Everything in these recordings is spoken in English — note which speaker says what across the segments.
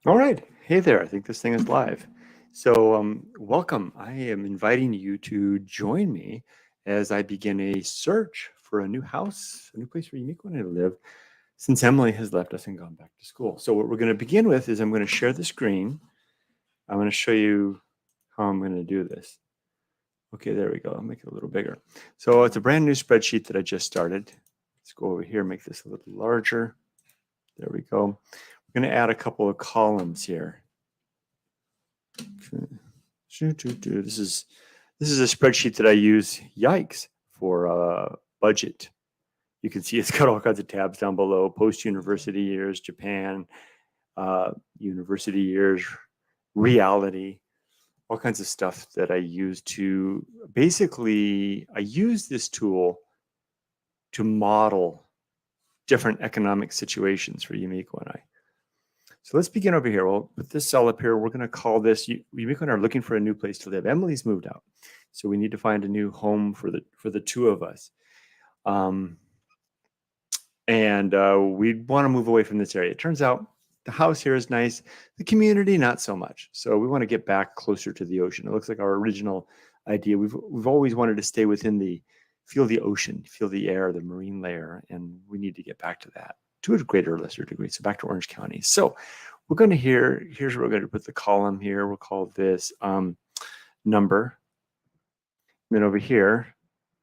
Speaker 1: All right. Hey there. I think this thing is live. Welcome. I am inviting you to join me as I begin a search for a new house, a new place for Yumiko and I to live, since Emily has left us and gone back to school. So, what we're going to begin with is I'm going to share the screen. I'm going to show you how I'm going to do this. Okay, there we go. I'll make it a little bigger. So, it's a brand new spreadsheet that I just started. Let's go over here, make this a little larger. There we go. We're going to add a couple of columns here. This is a spreadsheet that I use. Yikes, for budget. You can see it's got all kinds of tabs down below: post-university years, Japan, university years, reality, all kinds of stuff that I use to basically. I use this tool to model different economic situations for Yumiko and I. So let's begin over here. We'll put this cell up here. We're going to call this, Yumiko and I are looking for a new place to live. Emily's moved out. So we need to find a new home for the two of us. We want to move away from this area. It turns out the house here is nice. The community, not so much. So we want to get back closer to the ocean. It looks like our original idea. We've always wanted to stay within feel the ocean, feel the air, the marine layer, and we need to get back to that to a greater or lesser degree. So back to Orange County. So we're going to here's where we're going to put the column here. We'll call this number. And then over here,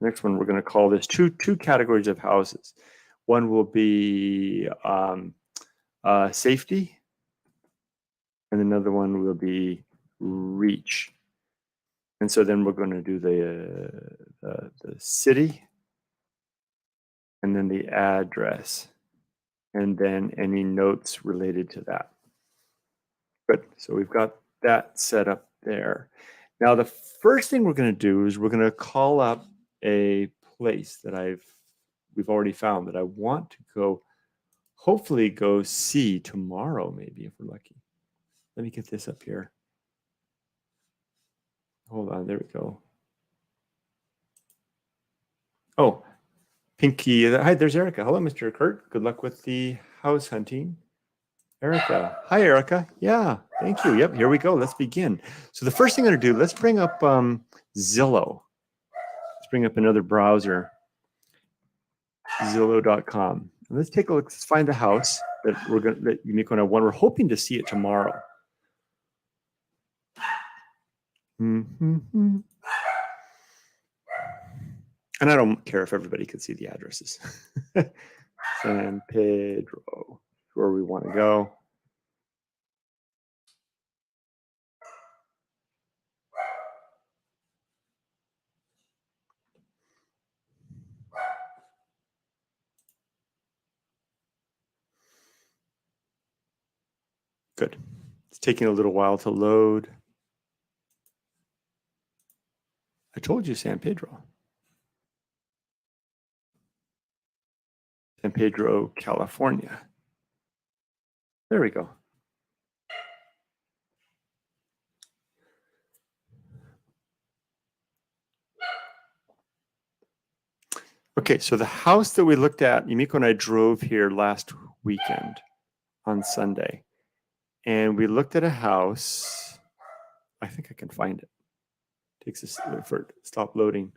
Speaker 1: next one, we're going to call this two categories of houses. One will be safety, and another one will be reach. And so then we're going to do the city, and then the address, and then any notes related to that. Good. So we've got that set up there. Now, the first thing we're going to do is we're going to call up a place that we've already found that I want to hopefully go see tomorrow, maybe, if we're lucky. Let me get this up here. Hold on, there we go. Oh, Pinky. Hi, there's Erica. Hello, Mr. Kurt. Good luck with the house hunting. Erica. Hi, Erica. Yeah, thank you. Yep, here we go. Let's begin. So the first thing I'm going to do, let's bring up Zillow. Let's bring up another browser, Zillow.com. Let's take a look. Let's find the house that Yumiko and I want. We're hoping to see it tomorrow. Mm-hmm. And I don't care if everybody can see the addresses. San Pedro, where we want to go. Good. It's taking a little while to load. I told you San Pedro. San Pedro, California. There we go. Okay, so the house that we looked at, Yumiko and I drove here last weekend on Sunday. And we looked at a house. I think I can find it. Takes us for it to stop loading.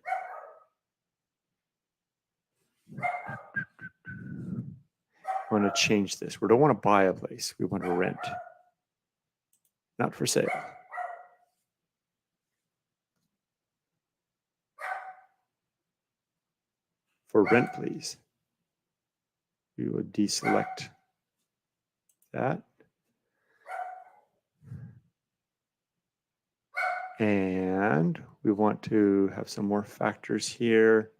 Speaker 1: I want to change this. We don't want to buy a place. We want to rent. Not for sale. For rent, please. We would deselect that. And we want to have some more factors here.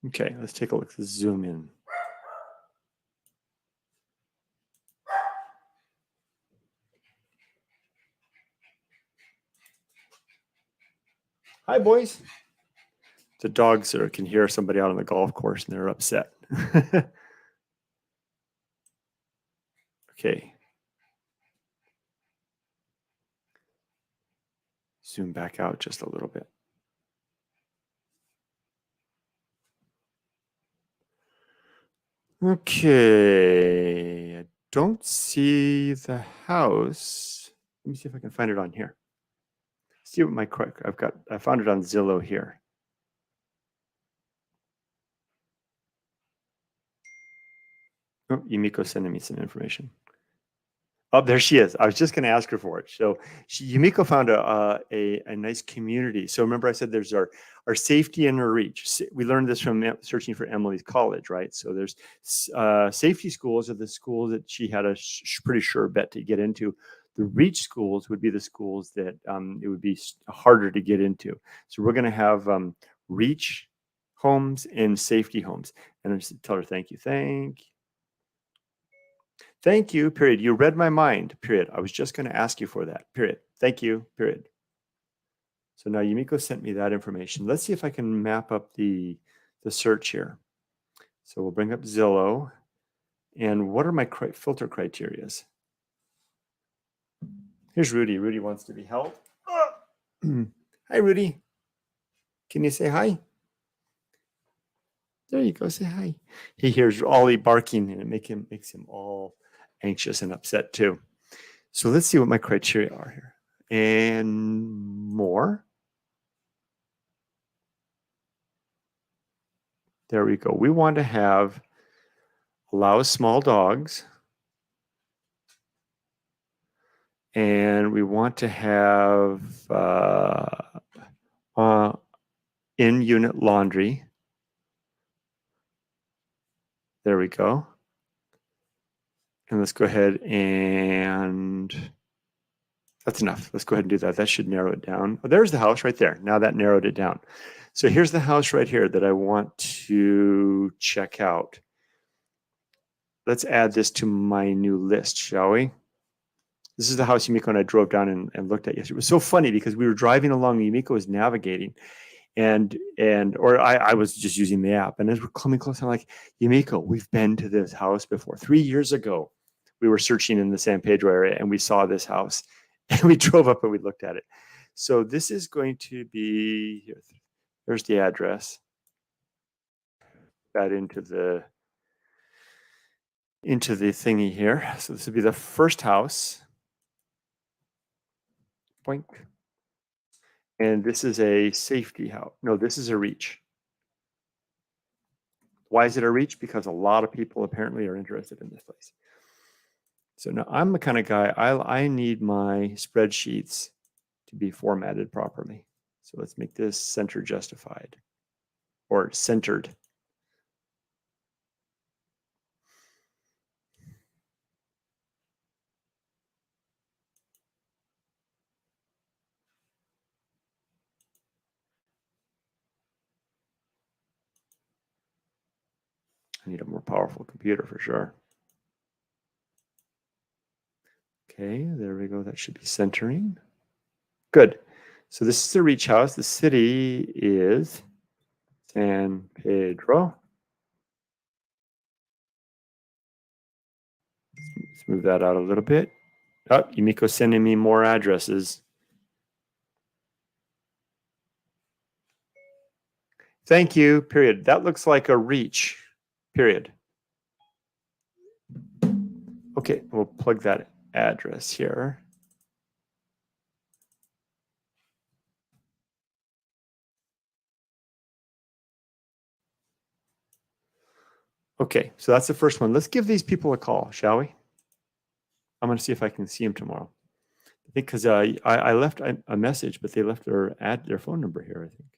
Speaker 1: Okay, let's take a look. Let's zoom in. Hi, boys. The dogs can hear somebody out on the golf course and they're upset. Okay. Zoom back out just a little bit. Okay, I don't see the house. Let me see if I can find it on here. See what my I found it on Zillow here. Oh, Yumiko's sending me some information. Oh, there she is. I was just going to ask her for it. So Yumiko found a nice community. So remember I said there's our safety and our reach. We learned this from searching for Emily's college, right? So there's safety schools are the schools that she had a pretty sure bet to get into. The reach schools would be the schools that it would be harder to get into. So we're going to have reach homes and safety homes. And I just tell her, thank you. Thank you, period. You read my mind, period. I was just going to ask you for that, period. Thank you, period. So now Yumiko sent me that information. Let's see if I can map up the search here. So we'll bring up Zillow. And what are my filter criterias? Here's Rudy. Rudy wants to be held. Hi, Rudy. Can you say hi? There you go. Say hi. He hears Ollie barking, and it makes him all anxious and upset too. So let's see what my criteria are here. And more. There we go. We want to allow small dogs. And we want to have in-unit laundry. There we go. And let's go ahead and that's enough. Let's go ahead and do that. That should narrow it down. Oh, there's the house right there. Now that narrowed it down. So here's the house right here that I want to check out. Let's add this to my new list, shall we? This is the house Yumiko and I drove down and looked at yesterday. It was so funny because we were driving along, Yumiko was navigating, or I was just using the app. And as we're coming close, I'm like, Yumiko, we've been to this house before. 3 years ago, we were searching in the San Pedro area and we saw this house. And we drove up and we looked at it. So this is going to be, here, there's the address. That into the thingy here. So this would be the first house. Boink. And this is a safety house. No, this is a reach. Why is it a reach? Because a lot of people apparently are interested in this place. So now I'm the kind of guy, I need my spreadsheets to be formatted properly. So let's make this center justified or centered. I need a more powerful computer for sure. Okay, there we go. That should be centering. Good. So this is the reach house. The city is San Pedro. Let's move that out a little bit. Oh, Yumiko's sending me more addresses. Thank you, period. That looks like a reach, period. Okay, we'll plug that address here. Okay, so that's the first one. Let's give these people a call, shall we? I'm going to see if I can see them tomorrow. I think because I left a message, but they left their phone number here, I think.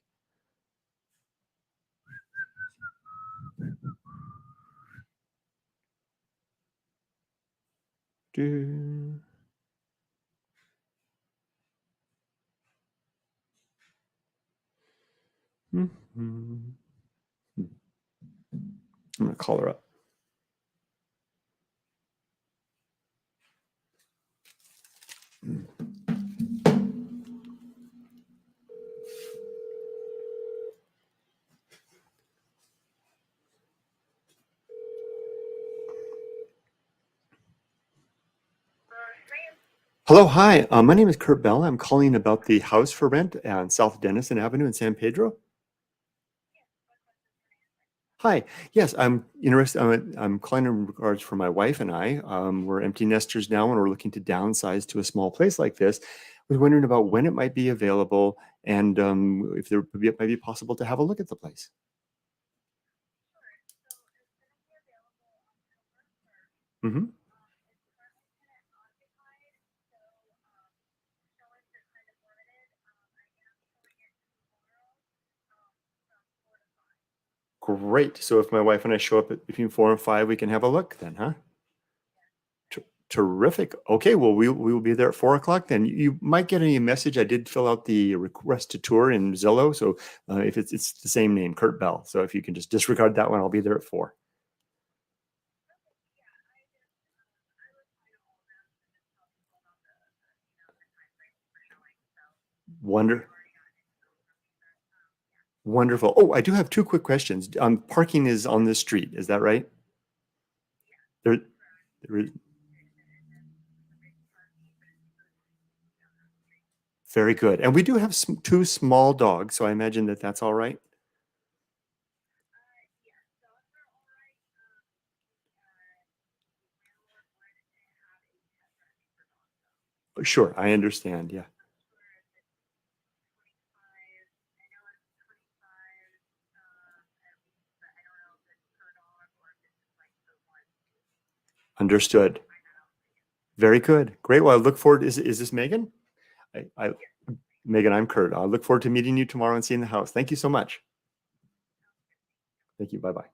Speaker 1: I'm going to call her up. Hello, hi. My name is Kurt Bell. I'm calling about the house for rent on South Denison Avenue in San Pedro. Hi. Yes, I'm interested. I'm calling in regards for my wife and I. We're empty nesters now, and we're looking to downsize to a small place like this. I was wondering about when it might be available, and if it might be possible to have a look at the place. Hmm. Great. So if my wife and I show up at between 4 and 5, we can have a look then, huh? Terrific. Okay, well, we will be there at 4 o'clock. Then you might get a message. I did fill out the request to tour in Zillow, so if it's the same name, Kurt Bell. So if you can just disregard that one, I'll be there at 4. Wonder Wonderful. Oh, I do have two quick questions. Parking is on this street. Is that right? There, there is, very good. And we do have two small dogs, so I imagine that that's all right. Sure, I understand. Yeah. Understood. Very good. Great. Well, I look forward. Is this Megan? I Megan, I'm Kurt. I look forward to meeting you tomorrow and seeing the house. Thank you so much. Thank you. Bye bye.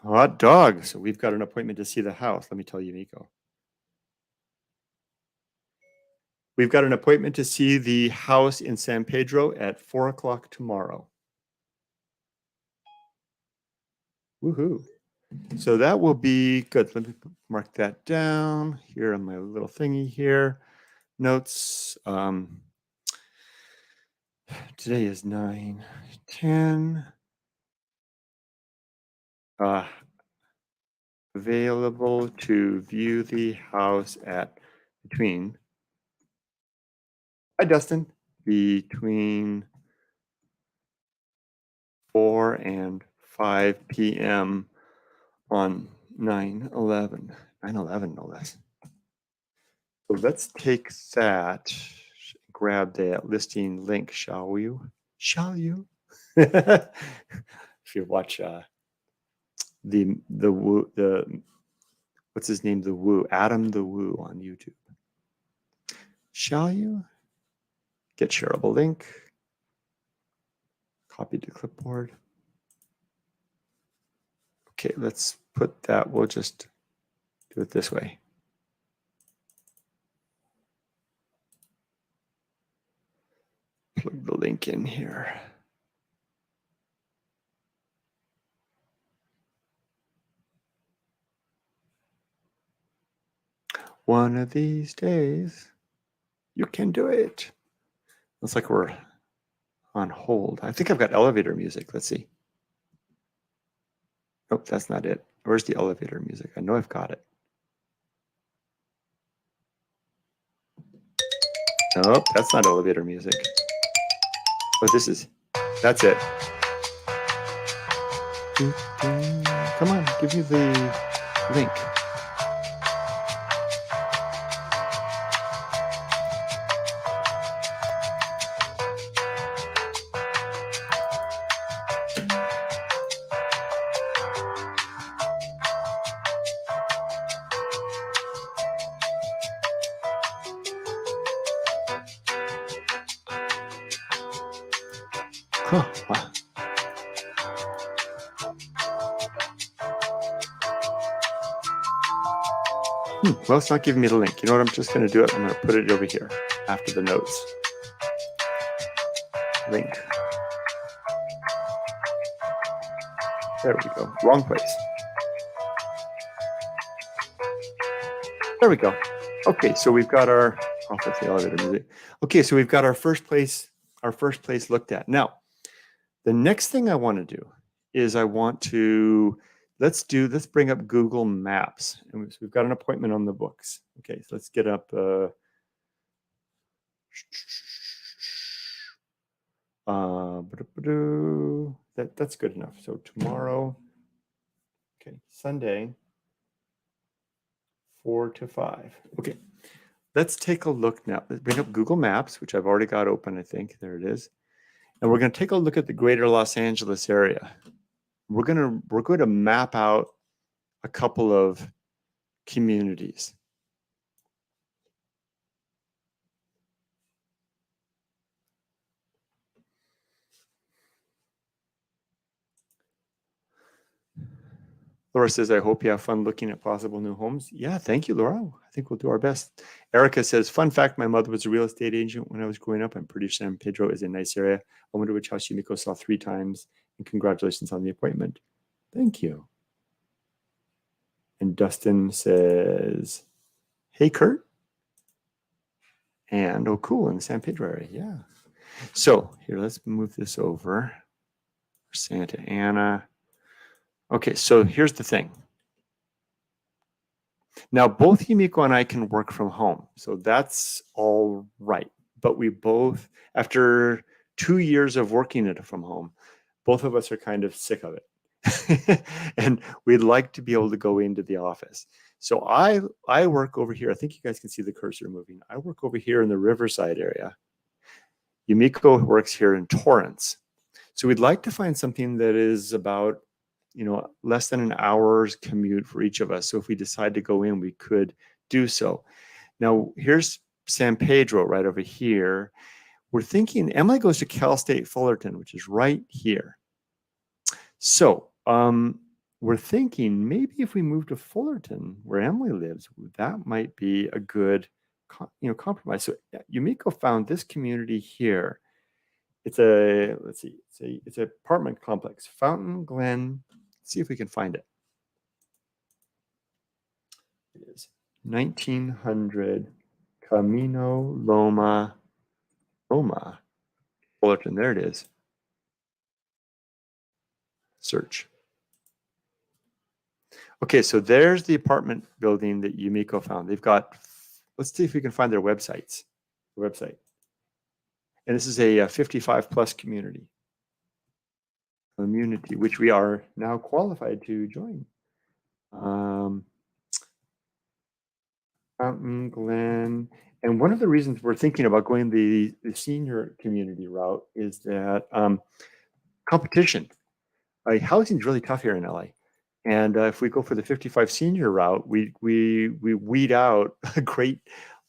Speaker 1: Hot dog. So we've got an appointment to see the house. Let me tell you, Miko. We've got an appointment to see the house in San Pedro at 4 o'clock tomorrow. Woohoo. So that will be good. Let me mark that down here on my little thingy here. Notes. Today is 9/10. Uh, Available to view the house at between. Hi, Dustin. Between 4 and 5 p.m. on 9/11. 9/11, no less. So let's take that, grab that listing link, shall you? Shall you? If you watch the what's his name, the Woo, Adam the Woo on YouTube. Shall you? Get shareable link. Copy to clipboard. Okay, let's put that. We'll just do it this way. Plug the link in here. One of these days, you can do it. Looks like we're on hold. I think I've got elevator music. Let's see. Nope, that's not it. Where's the elevator music? I know I've got it. Nope, that's not elevator music. Oh, that's it. Come on, give me the link. Huh, wow. Well, it's not giving me the link. You know what? I'm just going to do it. I'm going to put it over here after the notes. Link. There we go. Wrong place. There we go. Okay, so we've got our that's the elevator music. Okay, so we've got our first place looked at. Now, the next thing I want to do is I want to let's bring up Google Maps. And we've got an appointment on the books. Okay, so let's get up That's good enough. So tomorrow, okay, Sunday, 4 to 5. Okay, let's take a look now. Let's bring up Google Maps, which I've already got open, I think. There it is. And we're going to take a look at the greater Los Angeles area. We're going to map out a couple of communities. Laura says, I hope you have fun looking at possible new homes. Yeah, thank you, Laura. I think we'll do our best. Erica says, fun fact, my mother was a real estate agent when I was growing up. I'm pretty sure San Pedro is a nice area. I wonder which house Yumiko saw 3 times. And congratulations on the appointment. Thank you. And Dustin says, hey, Kurt. And, oh, cool, in the San Pedro area. Yeah. So here, let's move this over. Santa Ana. Okay, so here's the thing. Now, both Yumiko and I can work from home, so that's all right. But we both, after 2 years of working from home, both of us are kind of sick of it. And we'd like to be able to go into the office. So I work over here. I think you guys can see the cursor moving. I work over here in the Riverside area. Yumiko works here in Torrance. So we'd like to find something that is about, less than an hour's commute for each of us. So if we decide to go in, we could do so. Now, here's San Pedro right over here. We're thinking Emily goes to Cal State Fullerton, which is right here. So we're thinking maybe if we move to Fullerton, where Emily lives, that might be a good compromise. So Yumiko found this community here. It's a, let's see, it's an apartment complex, Fountain Glen. Let's see if we can find it. It is 1900 Camino Loma, Fullerton. There it is. Search. Okay, so there's the apartment building that Yumiko found. They've got, let's see if we can find their website. And this is a 55 plus community, which we are now qualified to join. Fountain Glen. And one of the reasons we're thinking about going the senior community route is that competition. Housing is really tough here in LA. And if we go for the 55 senior route, we weed out a great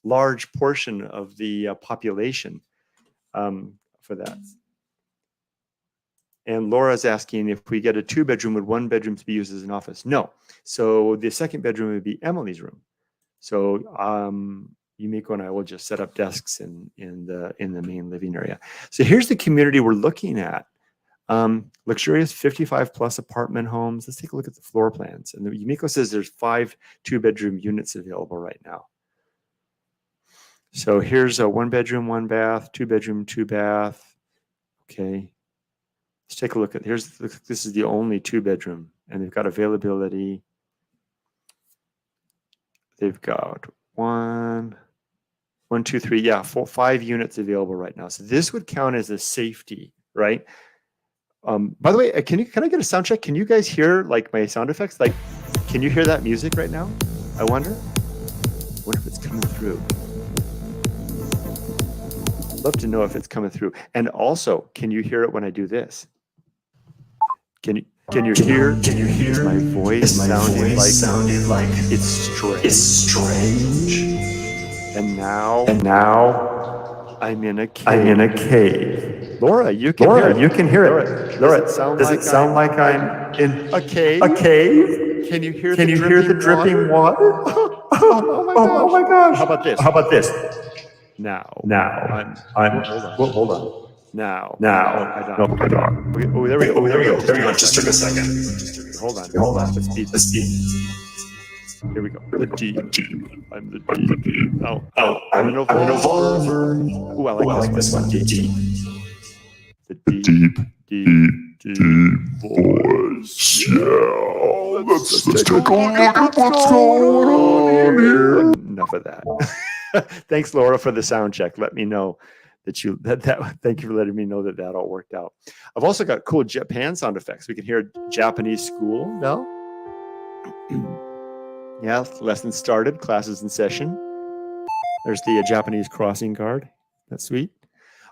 Speaker 1: large portion of the population for that. And Laura's asking if we get a 2-bedroom, would 1 bedroom be used as an office? No. So the 2nd bedroom would be Emily's room. So Yumiko and I will just set up desks in the main living area. So here's the community we're looking at. Luxurious 55 plus apartment homes. Let's take a look at the floor plans. And Yumiko says there's 5 2-bedroom units available right now. So here's a 1 bedroom, 1 bath, 2 bedroom, 2 bath. Okay. Let's take a look at, this is the only 2-bedroom, and they've got availability. They've got 1, 2, 3, yeah, 5 units available right now. So this would count as a safety, right? By the way, can I get a sound check? Can you guys hear like my sound effects? Like, can you hear that music right now? I wonder if it's coming through. I'd love to know if it's coming through. And also, can you hear it when I do this? Can you hear my voice sounding like it's strange? It's strange. And now I'm in a cave. Laura, you can hear it. Laura, does it sound like I'm in a cave? Can you hear the dripping water? Oh my gosh. How about this? Now. Hold on. Now. I don't. Oh, there we go. Just took a second. Hold on. Let's beat. Here we go. The deep. I'm the deep. Oh, I'm an evolver. Ooh, I like this one. Deep. The deep voice. Yeah. Let's take a look at what's going on here. Enough of that. Thanks, Laura, for the sound check. Let me know Thank you for letting me know that all worked out. I've also got cool Japan sound effects. We can hear a Japanese school bell. Yeah, lesson started, classes in session. There's the Japanese crossing guard. That's sweet.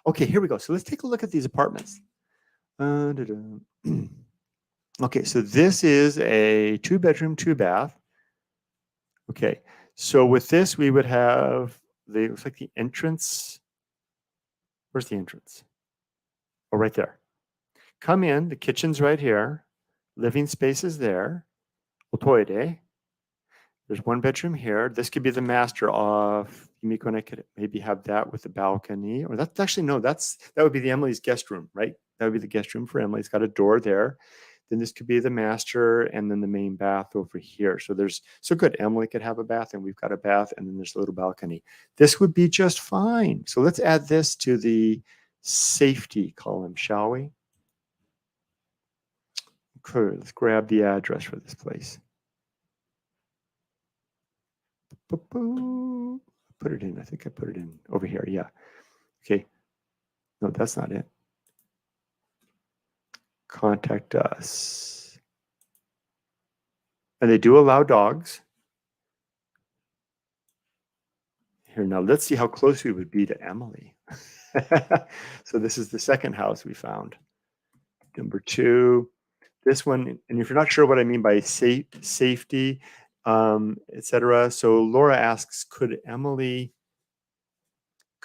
Speaker 1: Okay, here we go. So let's take a look at these apartments. Okay, so this is a 2-bedroom, 2-bath. Okay, so with this, we would have looks like the entrance. Where's the entrance? Oh, right there. Come in, the kitchen's right here. Living space is there. Otoire. There's 1 bedroom here. This could be the master of Yumiko and I could maybe have that with the balcony. Or that's actually, no, that would be the Emily's guest room, right? That would be the guest room for Emily. It's got a door there. Then this could be the master and then the main bath over here. So good. Emily could have a bath and we've got a bath and then there's a little balcony. This would be just fine. So let's add this to the safety column, shall we? Okay, let's grab the address for this place. Put it in. I think I put it in over here. Yeah. Okay. No, that's not it. Contact us. And they do allow dogs. Here, now let's see how close we would be to Emily. So this is the second house we found. Number 2. This one, and if you're not sure what I mean by safety, etc. So Laura asks, could Emily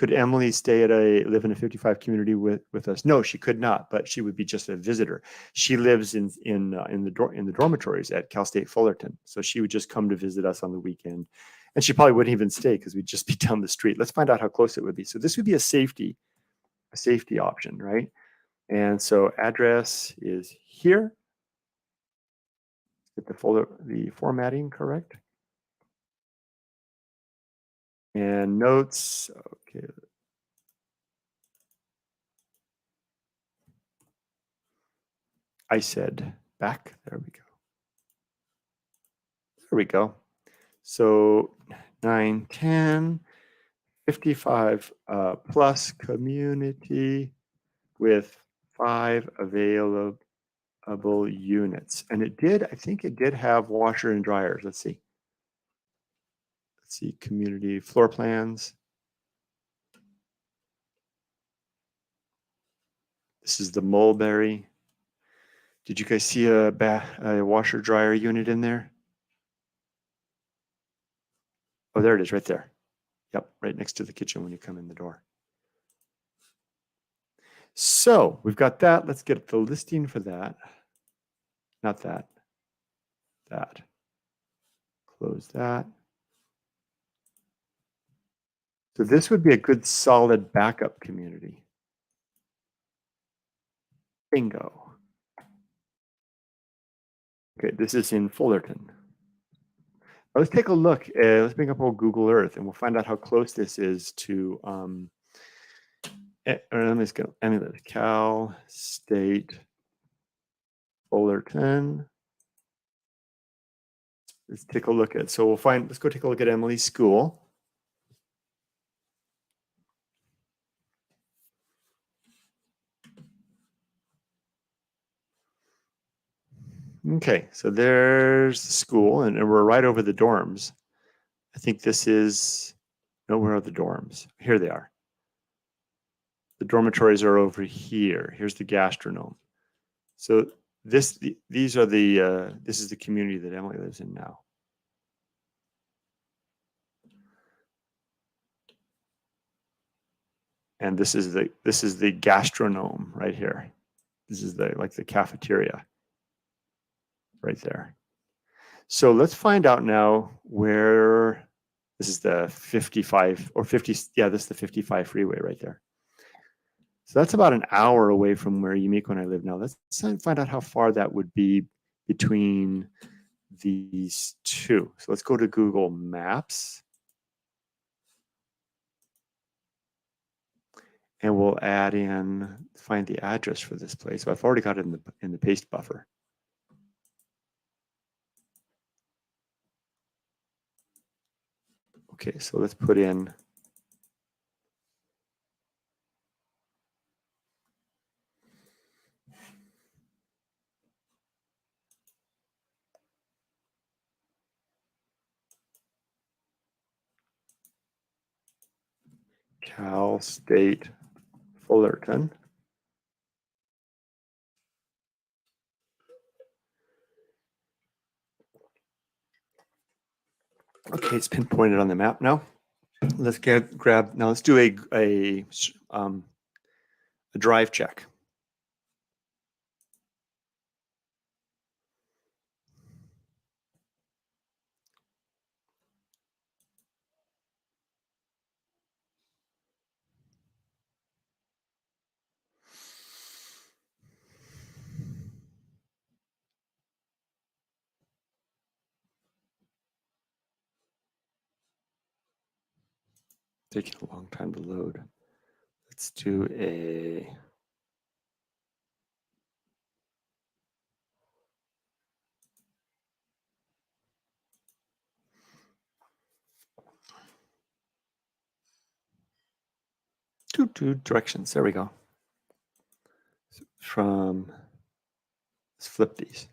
Speaker 1: live in a 55 community with us? No, she could not, but she would be just a visitor. She lives in the dormitories at Cal State Fullerton, so she would just come to visit us on the weekend, and she probably wouldn't even stay because we'd just be down the street. Let's find out how close it would be. So this would be a safety option, right? And so address is here. Get the formatting correct. And notes, okay. I said back, there we go. There we go. So 9, 10, 55 plus community with 5 available units. And I think it did have washer and dryers. Let's see. Community floor plans. This is the mulberry. Did you guys see a washer dryer unit in there? Oh, there it is right there. Yep, right next to the kitchen when you come in the door. So we've got that. Let's get the listing for that. Not that. That. Close that. So this would be a good solid backup community. Bingo. Okay, this is in Fullerton. Now let's take a look. Let's bring up old Google Earth and we'll find out how close this is to Cal State Fullerton. Let's take a look at, let's go take a look at Emily's school. Okay, so there's the school and we're right over the dorms. I think this is, no, where are the dorms? Here they are. The dormitories are over here. Here's the gastronome. So this is the community that Emily lives in now. And this is the gastronome right here. This is the cafeteria right there. So let's find out now where this is the 55 or 50. Yeah, this is the 55 freeway right there. So that's about an hour away from where Yumiko and I live now. Let's find out how far that would be between these two. So let's go to Google Maps. And we'll find the address for this place. So I've already got it in the paste buffer. Okay, so let's put in Cal State Fullerton. Okay, it's pinpointed on the map now. Let's grab, now let's do a drive check. Taking a long time to load. Let's do a two directions. There we go. From, let's flip these.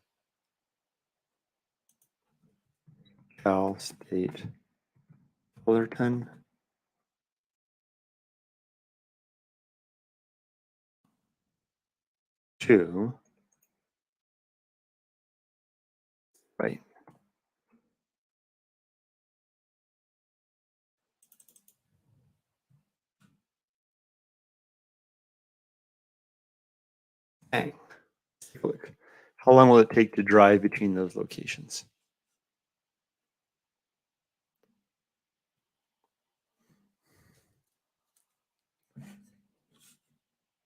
Speaker 1: Cal State Fullerton. To, right. Bang. Let's take a look. How long will it take to drive between those locations?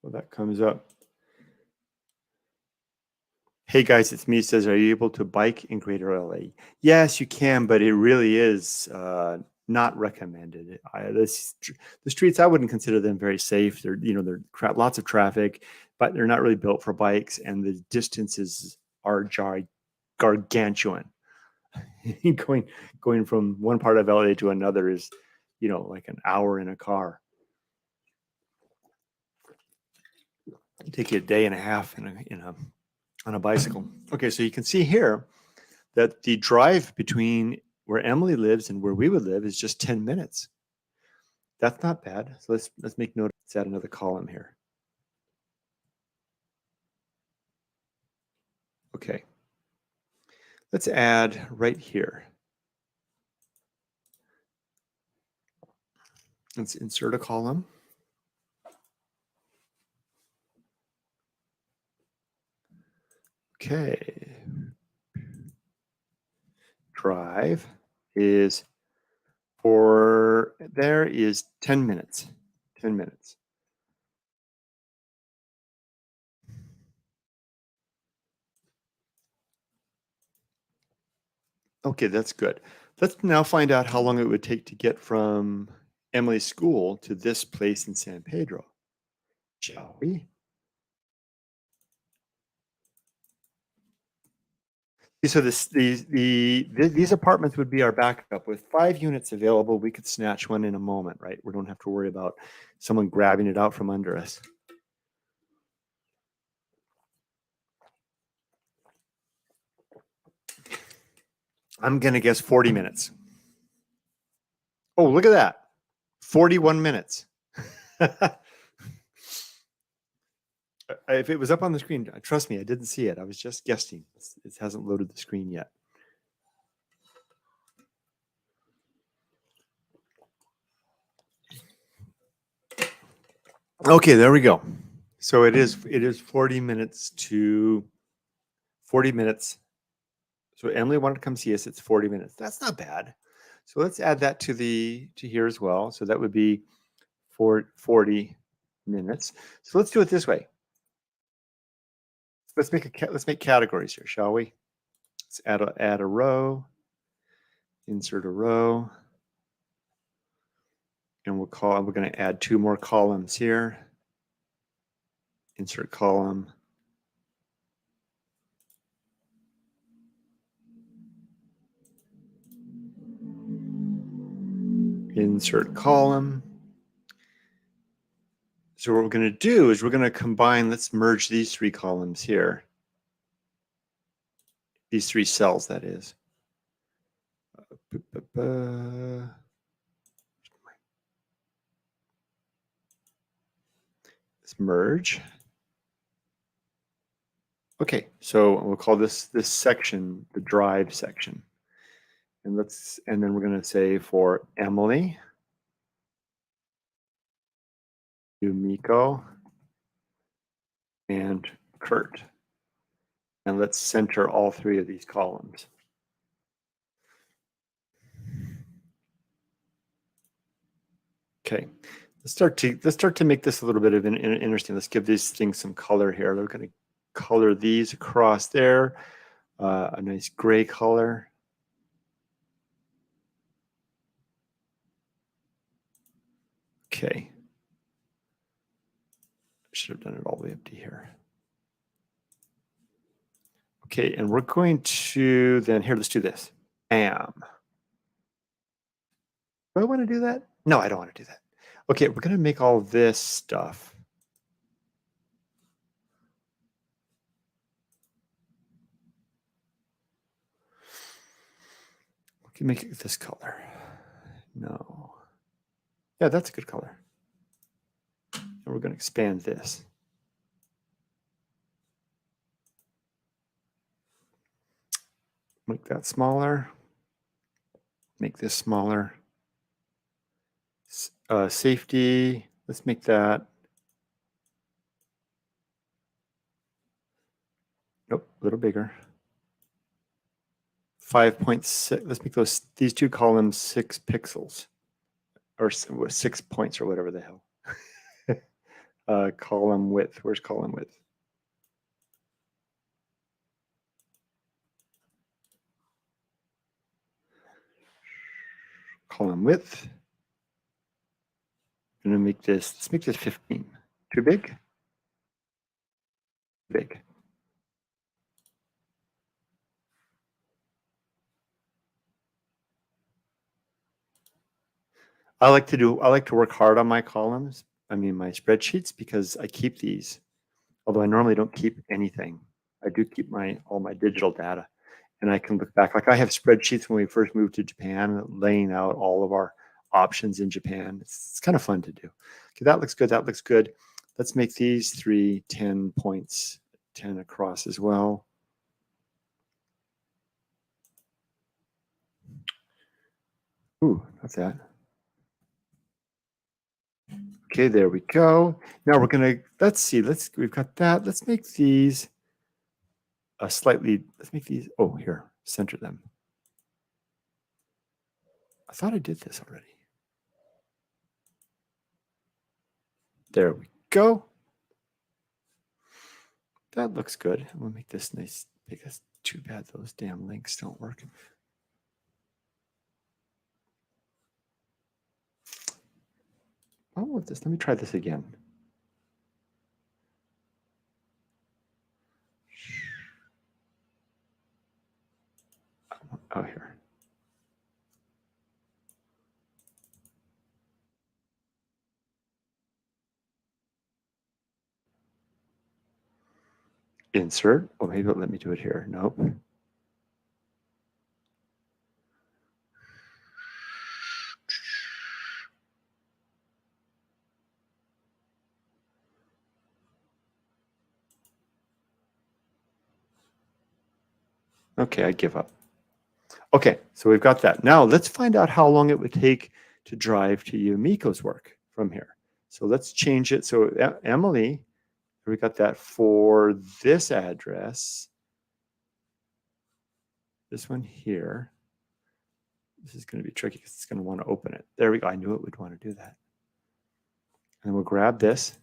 Speaker 1: Well, that comes up. Hey guys, it's me. Says, are you able to bike in Greater LA? Yes, you can, but it really is not recommended. The streets, I wouldn't consider them very safe. They're lots of traffic, but they're not really built for bikes, and the distances are gargantuan. going from one part of LA to another is, like an hour in a car. It'd take you a day and a half on a bicycle. Okay, so you can see here that the drive between where Emily lives and where we would live is just 10 minutes. That's not bad. So let's make note. Let's add another column here. Okay. Let's add right here. Let's insert a column. Okay. Drive is there is 10 minutes. 10 minutes. Okay, that's good. Let's now find out how long it would take to get from Emily's school to this place in San Pedro, shall we? So these apartments would be our backup. With 5 units available, we could snatch one in a moment, right? We don't have to worry about someone grabbing it out from under us. I'm going to guess 40 minutes. Oh, look at that. 41 minutes. If it was up on the screen, trust me, I didn't see it. I was just guessing. It hasn't loaded the screen yet. Okay, there we go. So it is 40 minutes to 40 minutes. So Emily wanted to come see us. It's 40 minutes. That's not bad. So let's add that to here as well. So that would be 40 minutes. So let's do it this way. Let's make categories here, shall we? Let's add a row, insert a row, and we're going to add 2 more columns here. Insert column. Insert column. So what we're going to do is we're going to combine, let's merge these 3 columns here. These 3 cells, that is. Let's merge. Okay, so we'll call this section the drive section. And then we're going to say for Emily, Yumiko, and Kurt. And let's center all three of these columns. Okay, let's start to make this a little bit of an interesting. Let's give these things some color here. We're going to color these across there, a nice gray color. Okay, I should have done it all the way up to here. Okay, and we're going to then here. Let's do this. Bam. Do I want to do that? No, I don't want to do that. Okay, we're going to make all this stuff. We can make it this color. No. Yeah, that's a good color. And we're going to expand this. Make that smaller. Make this smaller. Safety, let's make that. Nope, a little bigger. 5.6. Let's make these two columns 6 pixels, or 6 points, or whatever the hell. Column width. Where's column width? Column width. I'm going to make this. Let's make this 15. Too big? Big. I like to work hard on my columns. I mean my spreadsheets, because I keep these. Although I normally don't keep anything. I do keep all my digital data. And I can look back. Like I have spreadsheets when we first moved to Japan, laying out all of our options in Japan. It's kind of fun to do. Okay, that looks good. That looks good. Let's make these 3 10 points, 10 across as well. Ooh, that's that. Okay, there we go. Now we're gonna, let's see, we've got that. Let's make these let's make these, oh, here, center them. I thought I did this already. There we go. That looks good. I'm gonna make this nice. Because too bad those damn links don't work. Oh, with this, let me try this again. Oh, here. Insert. Oh, maybe it'll let me do it here. Nope. Okay, I give up. Okay, so we've got that. Now let's find out how long it would take to drive to Yumiko's work from here. So let's change it. So Emily, we got that for this address. This one here. This is going to be tricky because it's going to want to open it. There we go. I knew it would want to do that. And we'll grab this.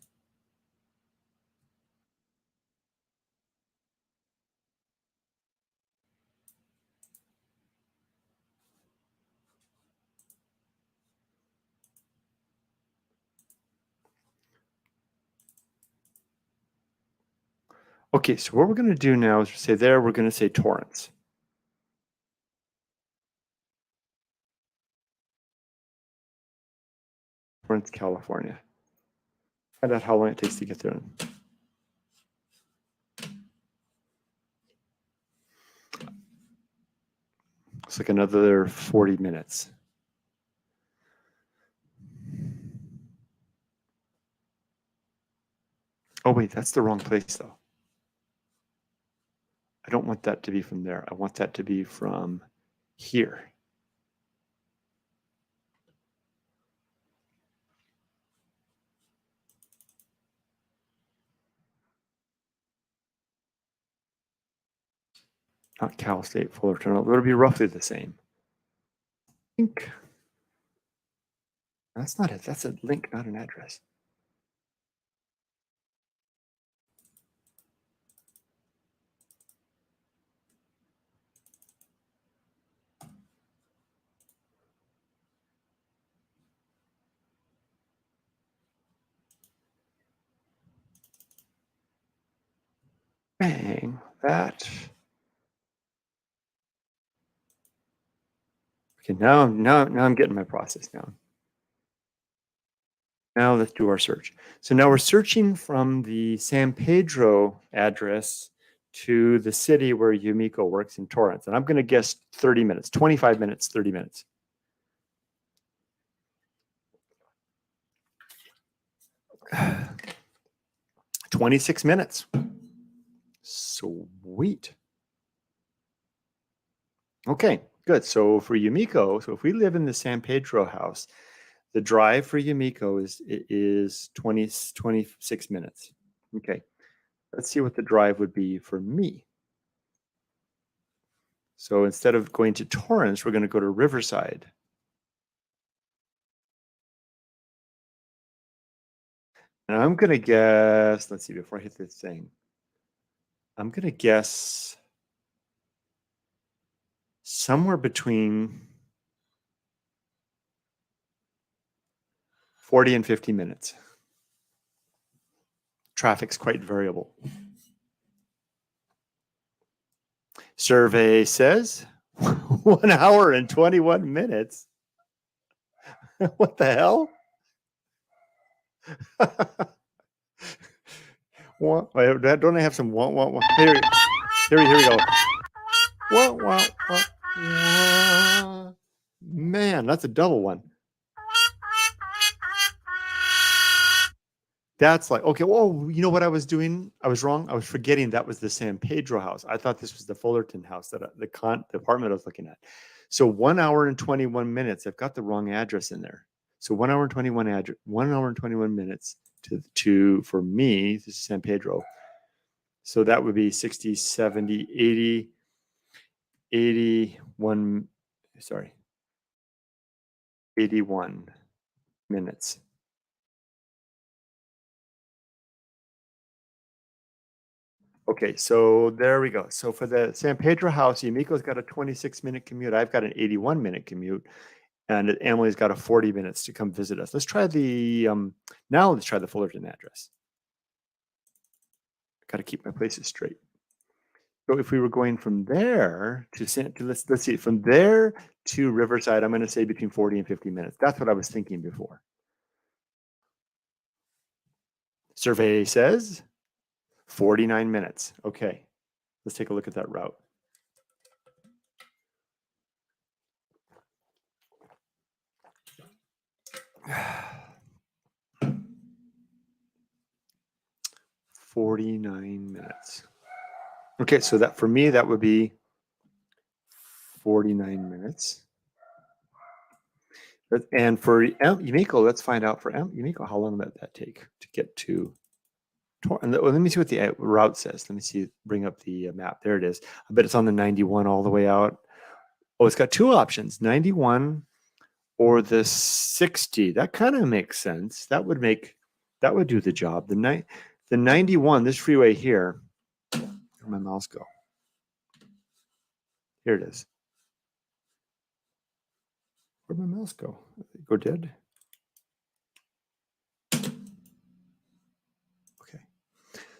Speaker 1: Okay, so what we're going to do now is say there, we're going to say Torrance. Torrance, California. Find out how long it takes to get there. It's like another 40 minutes. Oh, wait, that's the wrong place, though. I don't want that to be from there. I want that to be from here. Not Cal State Fullerton. It'll be roughly the same. I think that's not it. That's a link, not an address. Bang, that. Okay, now I'm getting my process down. Now let's do our search. So now we're searching from the San Pedro address to the city where Yumiko works in Torrance. And I'm going to guess 30 minutes, 25 minutes, 30 minutes. $26 minutes. Sweet. Okay, good. So for Yumiko, so if we live in the San Pedro house, the drive for Yumiko is 26 minutes. Okay, let's see what the drive would be for me. So instead of going to Torrance, we're going to go to Riverside. And I'm going to guess, let's see, before I hit this thing, I'm going to guess somewhere between 40 and 50 minutes. Traffic's quite variable. Survey says 1 hour and 21 minutes. What the hell? Don't I have some want? Here we go. What? Man, that's a double one. That's like, okay, well, you know what I was doing? I was wrong. I was forgetting that was the San Pedro house. I thought this was the Fullerton house, the apartment I was looking at. So 1 hour and 21 minutes. I've got the wrong address in there. So 1 hour and 21 minutes for me, this is San Pedro. So that would be 60, 70, 80, 81, 81 minutes. Okay, so there we go. So for the San Pedro house, Yumiko's got a 26-minute commute. I've got an 81-minute commute, and Emily's got a 40 minutes to come visit us. Let's try the let's try the Fullerton address. Got to keep my places straight. So if we were going from there to let's see, from there to Riverside, I'm going to say between 40 and 50 minutes. That's what I was thinking before. Survey says 49 minutes. Okay, let's take a look at that route. $49 minutes. Okay, so that for me, that would be 49 minutes. And for Yumiko, let's find out for Yumiko, how long did that take to get to Torrance? Let me see what the route says. Let me see, bring up the map. There it is. I bet it's on the 91 all the way out. Oh, it's got two options, 91 or the 60. That kind of makes sense. That would do the job. The 91, this freeway here, where'd my mouse go? Here it is. Where'd my mouse go? Go dead? Okay.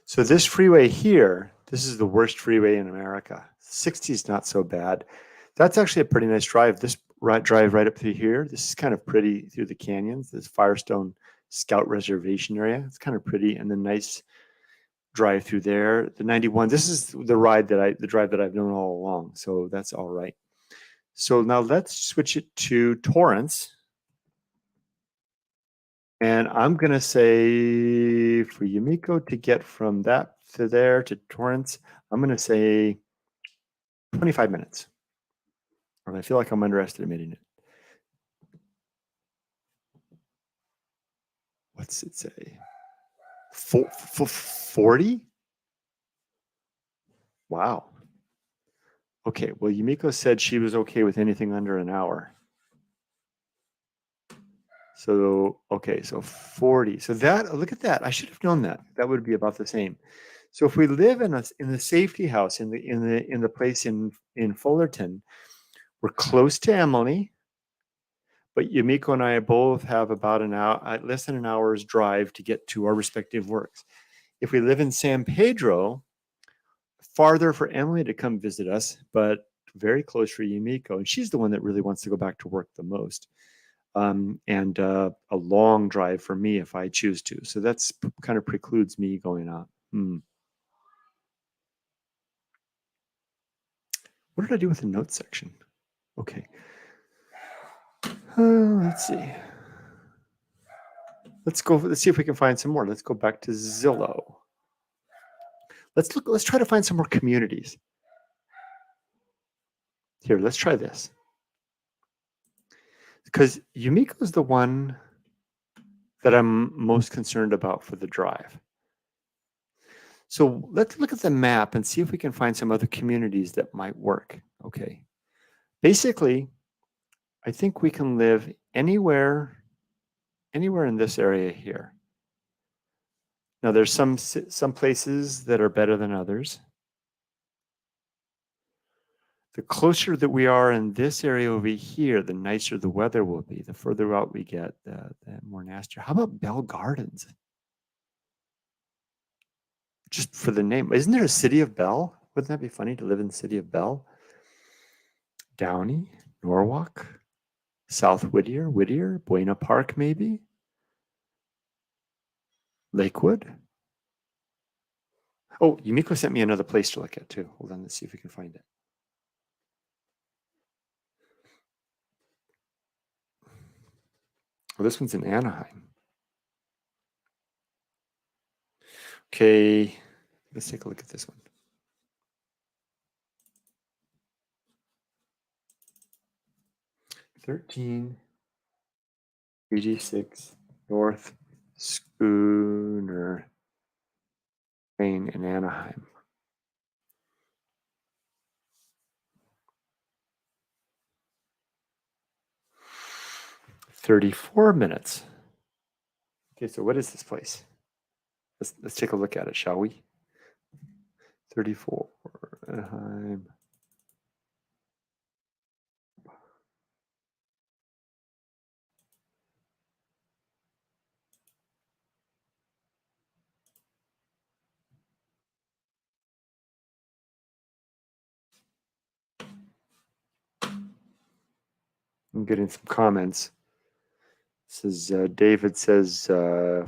Speaker 1: So this freeway here, this is the worst freeway in America. 60 is not so bad. That's actually a pretty nice drive. This drive right up through here, this is kind of pretty through the canyons. This Firestone Scout Reservation area. It's kind of pretty, and the nice drive through there. The 91, this is the drive that I've known all along. So that's all right. So now let's switch it to Torrance. And I'm going to say for Yumiko to get from that to there to Torrance, I'm going to say 25 minutes. And I feel like I'm underestimating it. What's it say? 40? Wow. Okay. Well, Yumiko said she was okay with anything under an hour. So, okay. So 40. So that, look at that. I should have known that. That would be about the same. So if we live in the safety house in the place in Fullerton, we're close to Emily, but Yumiko and I both have about an hour, less than an hour's drive to get to our respective works. If we live in San Pedro, farther for Emily to come visit us, but very close for Yumiko, and she's the one that really wants to go back to work the most. And a long drive for me if I choose to. So that's kind of precludes me going out. What did I do with the notes section? Okay. Let's see. Let's go. Let's see if we can find some more. Let's go back to Zillow. Let's look. Let's try to find some more communities. Here, let's try this. Because Yumiko is the one that I'm most concerned about for the drive. So let's look at the map and see if we can find some other communities that might work. Okay. Basically, I think we can live anywhere in this area here. Now, there's some places that are better than others. The closer that we are in this area over here, the nicer the weather will be. The further out we get, the more nastier. How about Bell Gardens? Just for the name. Isn't there a city of Bell? Wouldn't that be funny to live in the city of Bell? Downey, Norwalk, South Whittier, Buena Park, maybe? Lakewood? Oh, Yumiko sent me another place to look at too. Hold on, let's see if we can find it. Well, this one's in Anaheim. Okay, let's take a look at this one. 1386 North Schooner Lane in Anaheim. 34 minutes. Okay, so what is this place? Let's take a look at it, shall we? 34 Anaheim. I'm getting some comments. This is David says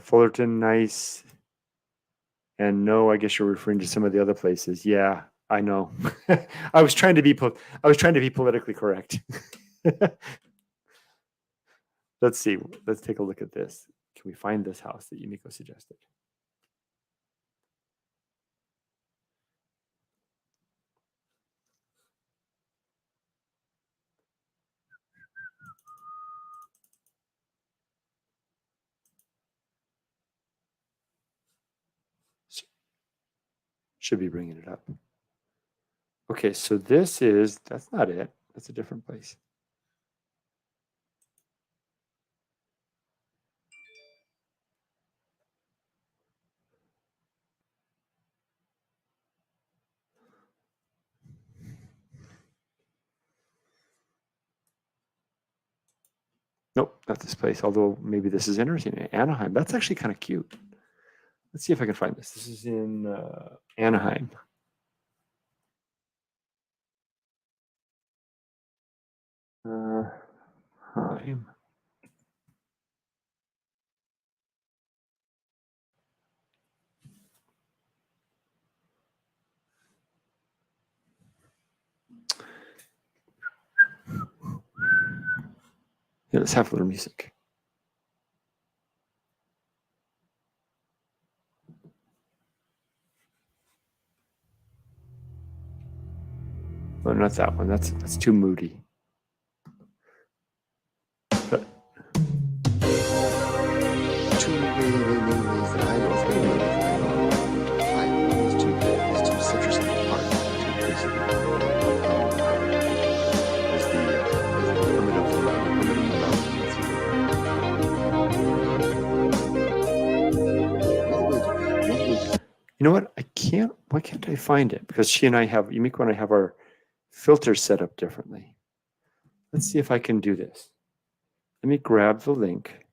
Speaker 1: Fullerton, nice. And no, I guess you're referring to some of the other places. Yeah, I know. I was trying to be politically correct. Let's see. Let's take a look at this. Can we find this house that Yumiko suggested? Should be bringing it up. Okay, so that's not it. That's a different place. Nope, not this place. Although maybe this is interesting. Anaheim. That's actually kind of cute. Let's see if I can find this. This is in Anaheim. Anaheim. Yeah, let's have a little music. Oh, not that one. That's too moody. But
Speaker 2: Two ladies that I know, three ladies that I know. These two citrusy parts, basically. Is the limit of the
Speaker 1: you know what? Why can't I find it? Because Yumiko and I have our filters set up differently. Let's see if I can do this. Let me grab the link.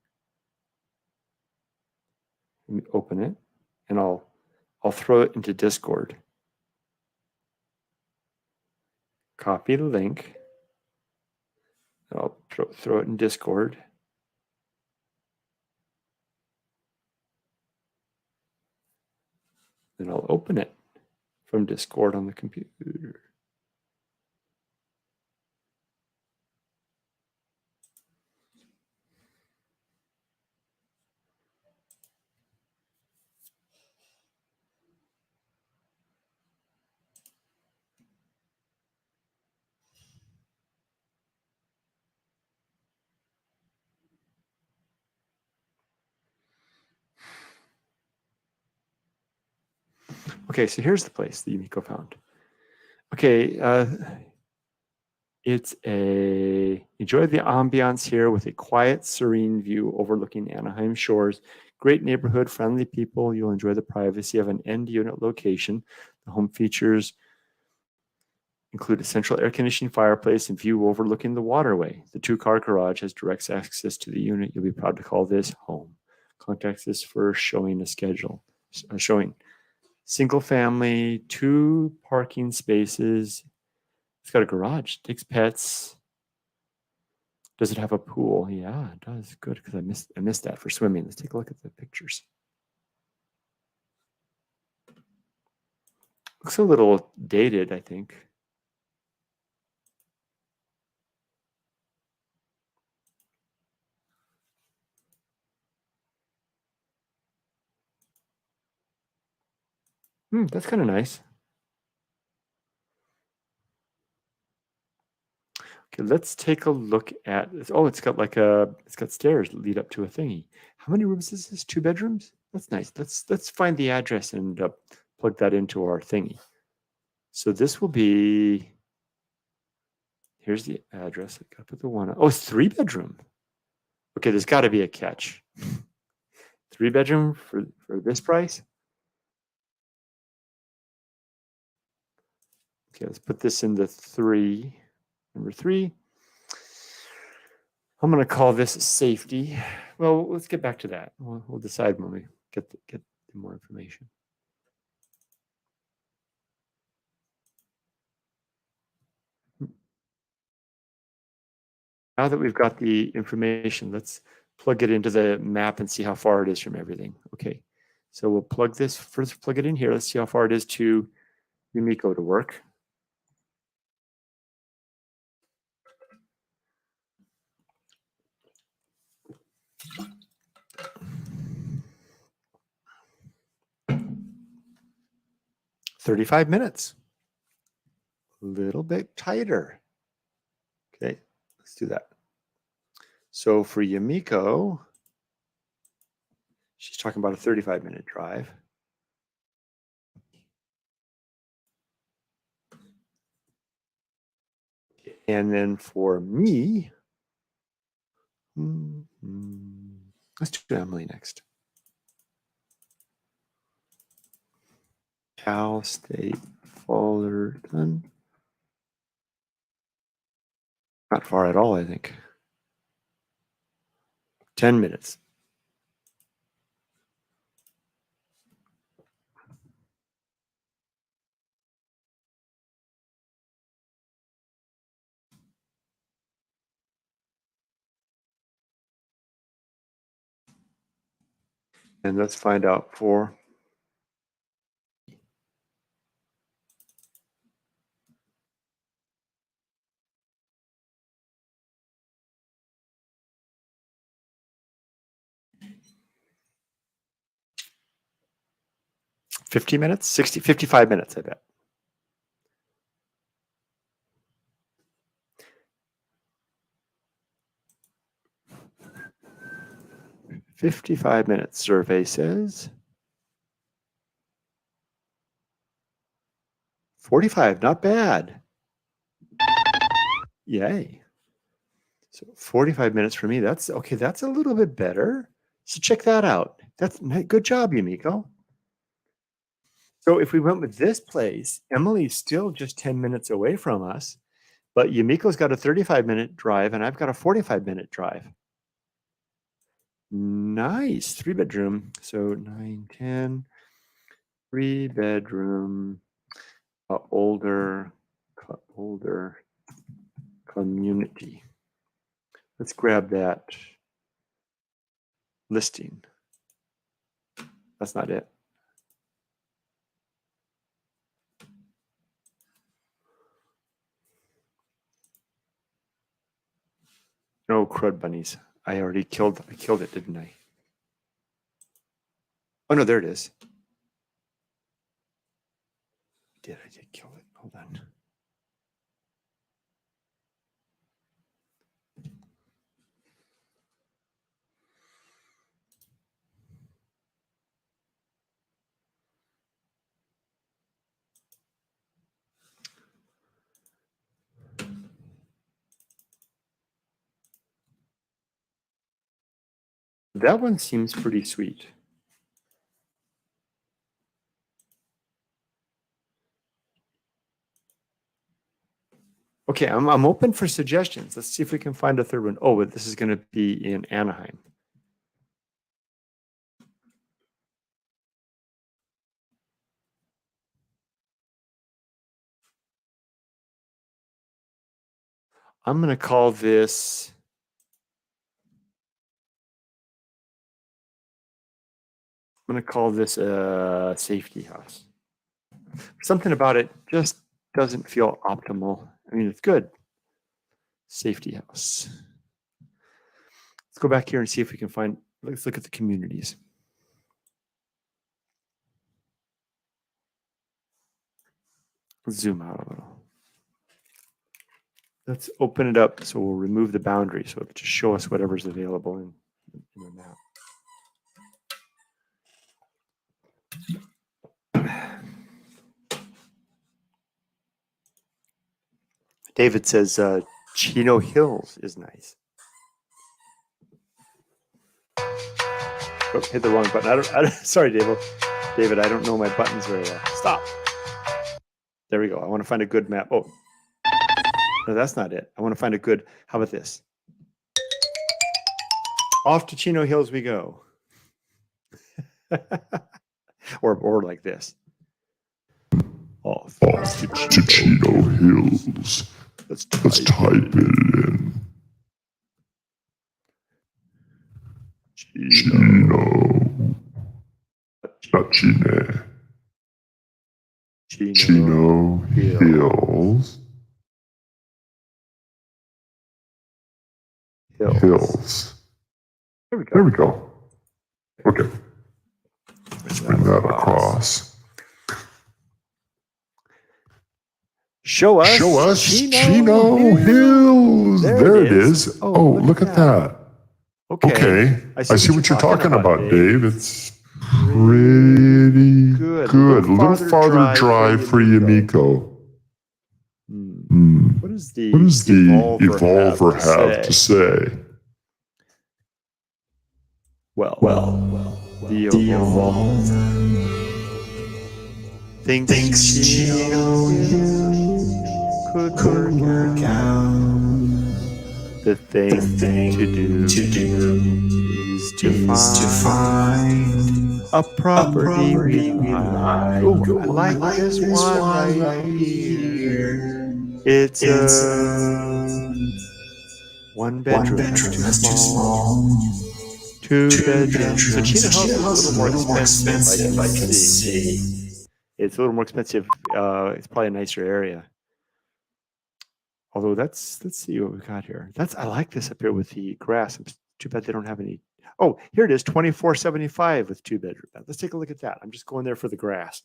Speaker 1: Let me open it, and I'll throw it into Discord. Copy the link. I'll throw it in Discord. Then I'll open it from Discord on the computer. Okay, so here's the place that Yumiko found. Okay, enjoy the ambiance here with a quiet, serene view overlooking Anaheim shores. Great neighborhood, friendly people. You'll enjoy the privacy of an end unit location. The home features include a central air conditioning fireplace and view overlooking the waterway. The 2-car garage has direct access to the unit. You'll be proud to call this home. Contact us for showing a schedule. Showing single family, 2 parking spaces. It's got a garage. Takes pets. Does it have a pool? Yeah, it does. Good, because I missed that for swimming. Let's take a look at the pictures. Looks a little dated, I think. That's kind of nice. Okay, let's take a look at this. Oh, it's got stairs that lead up to a thingy. How many rooms is this? 2 bedrooms? That's nice. Let's find the address and plug that into our thingy. So this will be, here's the address. I gotta put the one. Oh, it's 3 bedroom. Okay, there's got to be a catch. 3 bedroom for this price? Okay, let's put this in the 3. Number 3. I'm going to call this safety. Well, let's get back to that. We'll decide when we get more information. Now that we've got the information, let's plug it into the map and see how far it is from everything. Okay, so we'll plug it in here. Let's see how far it is to Yumiko to work. "35 minutes. A little bit tighter." Okay, let's do that. So for Yumiko, she's talking about a 35-minute drive. And then for me, let's do Emily next. Cal State Fullerton. Not far at all, I think. 10 minutes. And let's find out for $50 minutes, 55 minutes, I bet. 55 minutes, survey says. 45, not bad. Yay. So 45 minutes for me. That's okay. That's a little bit better. So check that out. That's good job, Yumiko. So if we went with this place, Emily's still just 10 minutes away from us, but Yumiko's got a 35-minute drive and I've got a 45-minute drive. Nice. 3-bedroom. So 9, 10, 3-bedroom, older community. Let's grab that listing. That's not it. No crud bunnies. I killed it, didn't I? Oh no, there it is. I did kill it. Hold on. That one seems pretty sweet. Okay, I'm open for suggestions. Let's see if we can find a third one. Oh, but this is going to be in Anaheim. I'm going to call this a safety house. Something about it just doesn't feel optimal. I mean, it's good. Safety house. Let's go back here and see if we can find, let's look at the communities. Let's zoom out a little. Let's open it up. So we'll remove the boundary. So it'll just show us whatever's available in the map. David says Chino Hills is nice. Oh, hit the wrong button. Sorry, David. David, I don't know my buttons very well. Stop. There we go. I want to find a good map. Oh, no, that's not it. I want to find a good. How about this? Off to Chino Hills we go. or like this. Off to
Speaker 3: Chino Hills. Let's type it in. Chino. Not Chino. Chino Hills. Hills. There we go. Okay. Let's bring that across.
Speaker 1: Show us
Speaker 3: Chino Hills. There it is. Oh, look at that. Okay. I see what you're talking about, Dave. It's pretty good. A little farther drive for Yumiko.
Speaker 1: What does the evolver have to say? Well, the evolver thinks Chino could work out. The thing to do is to find a property we like. Oh, I like this one right here. It's a 1-bedroom. That's too small. 2-bedroom. So Chino House is a little more expensive, I can see. It's a little more expensive. It's probably a nicer area. Although let's see what we got here. I like this up here with the grass. It's too bad they don't have any. Oh, here it is, $24.75 with 2-bedroom. Let's take a look at that. I'm just going there for the grass.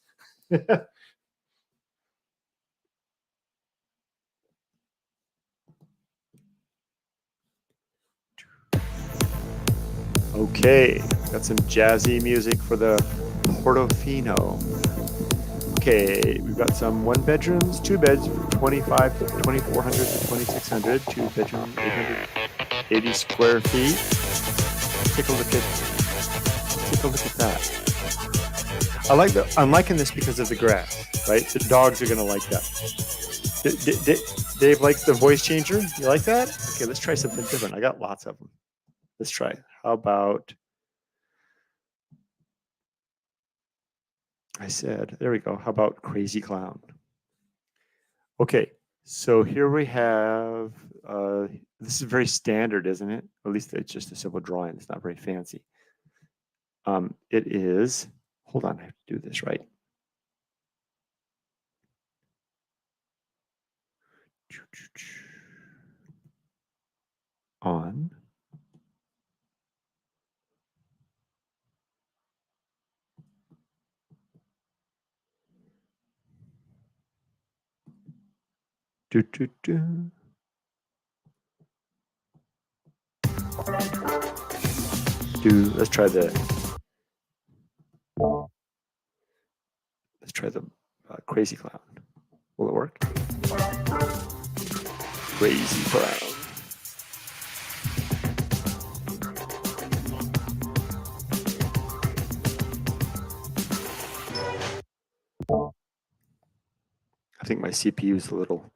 Speaker 1: Okay, got some jazzy music for the Portofino. Okay, we've got some 1 bedrooms, 2 beds, 2400 to 2600, 2 bedroom, 880 square feet. Take a look at that. I'm liking this because of the grass, right? The dogs are gonna like that. Dave likes the voice changer. You like that? Okay, let's try something different. I got lots of them. Let's try it. How about, there we go. How about Crazy Clown? Okay, so here we have, this is very standard, isn't it? At least it's just a simple drawing. It's not very fancy. It is, hold on, I have to do this right. On. Let's try the Crazy Clown. Will it work? Crazy Clown. I think my CPU is a little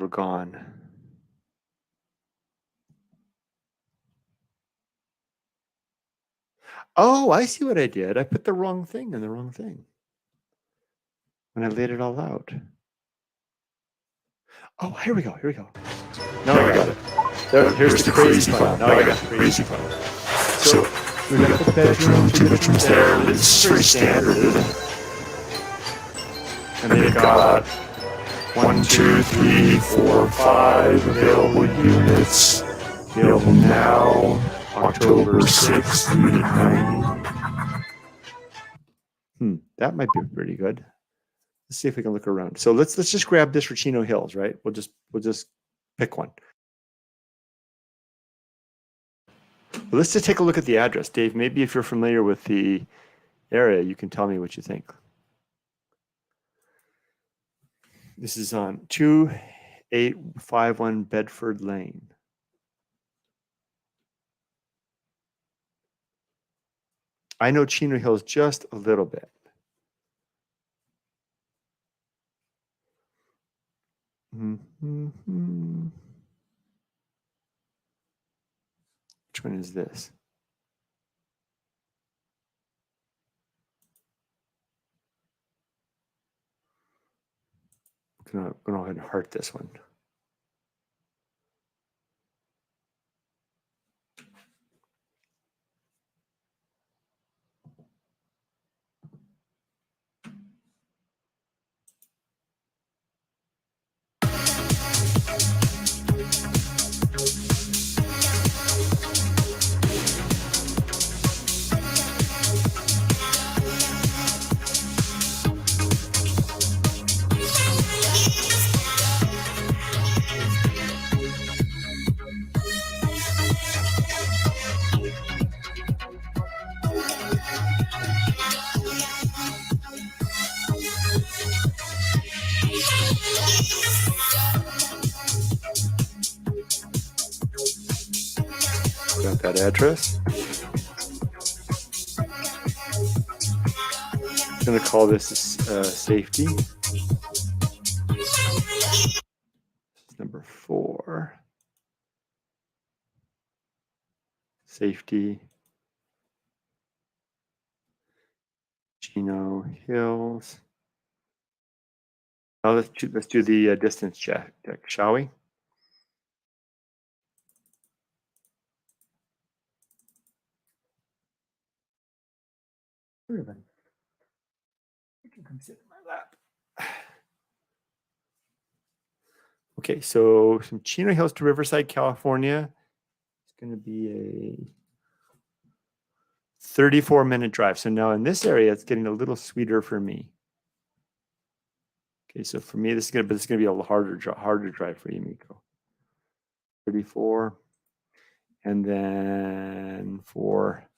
Speaker 1: gone. Oh, I see what I did. I put the wrong thing in the wrong thing when I laid it all out. Oh, here we go. Now I got it. Here's the Crazy Clown. Now I got the Crazy Clown. So we got the bedroom, 2 bedrooms there. It's very standard, isn't it? And they've got 1, 2, 3, 4, 5 available units. Available now, October 6th through the 9th. That might be pretty good. Let's see if we can look around. So let's just grab this for Chino Hills, right? We'll just pick one. Well, let's just take a look at the address. Dave, maybe if you're familiar with the area, you can tell me what you think. This is on 2851 Bedford Lane. I know Chino Hills just a little bit. Which one is this? I'm gonna go ahead and heart this one. Got that address. I'm going to call this safety. This is number 4. Safety. Chino Hills. Now let's do the distance check, shall we? You can come sit in my lap. Okay, so from Chino Hills to Riverside, California, it's going to be a 34-minute drive. So now in this area, it's getting a little sweeter for me. Okay, so for me, this is going to be a harder drive for Yumiko. 34, And then for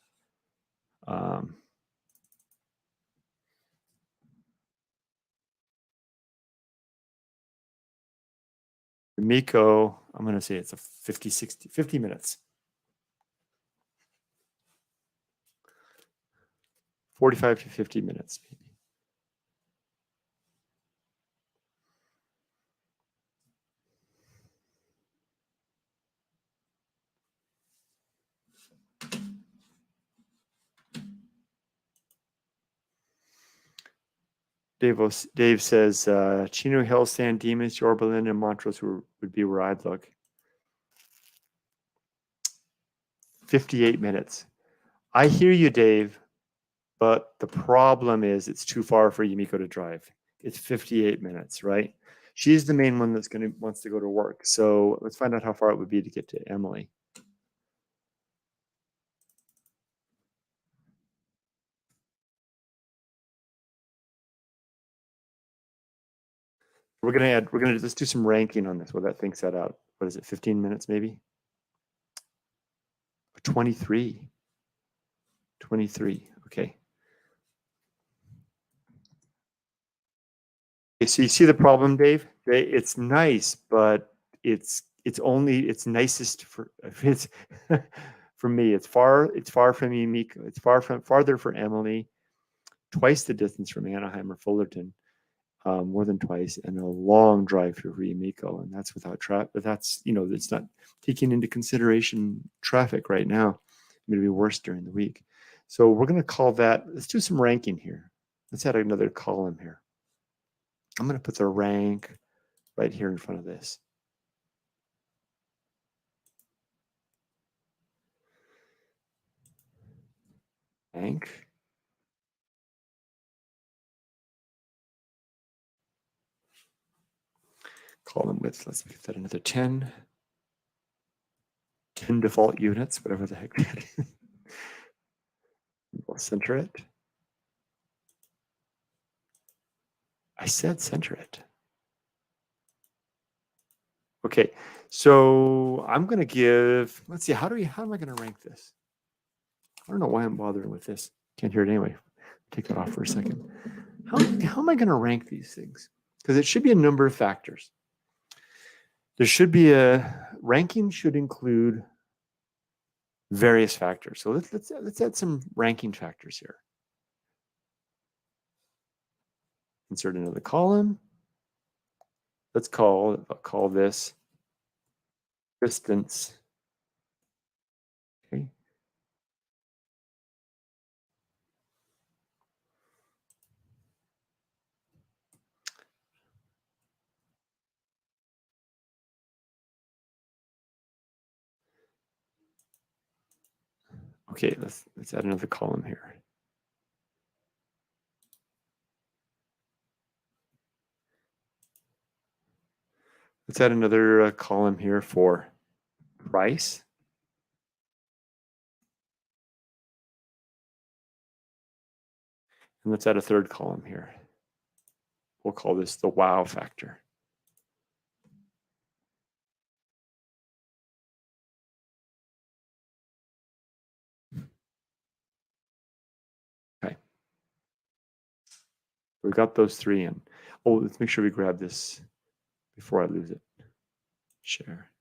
Speaker 1: Yumiko, I'm going to say it's a 50 minutes. 45 to 50 minutes, maybe. Dave says, Chino Hill, San Dimas, Yorba and Montrose would be where I'd look. 58 minutes. I hear you, Dave, but the problem is it's too far for Yumiko to drive. It's 58 minutes, right? She's the main one that's wants to go to work. So let's find out how far it would be to get to Emily. Let's do some ranking on this. Well, that thinks that out. What is it, 15 minutes maybe? 23. 23, okay. So you see the problem, Dave? It's nice, but it's nicest for it's for me. It's far from Yumiko. It's farther for Emily. Twice the distance from Anaheim or Fullerton. More than twice, and a long drive for Yumiko, and that's without traffic. But that's, it's not taking into consideration traffic right now. It's going to be worse during the week. So we're going to call that. Let's do some ranking here. Let's add another column here. I'm going to put the rank right here in front of this. Rank. Column width, let's make that another 10. 10 default units, whatever the heck that is. We'll center it. I said center it. Okay, so I'm going to give, let's see, how am I going to rank this? I don't know why I'm bothering with this. Can't hear it anyway. Take that off for a second. How am I going to rank these things? Because it should be a number of factors. There should be ranking should include various factors. So let's add some ranking factors here. Insert another column. Let's call this distance. Okay. Okay, let's add another column here. Let's add another column here for price. And let's add a third column here. We'll call this the wow factor. Okay. We've got those three in. Oh, let's make sure we grab this before I lose it. Share.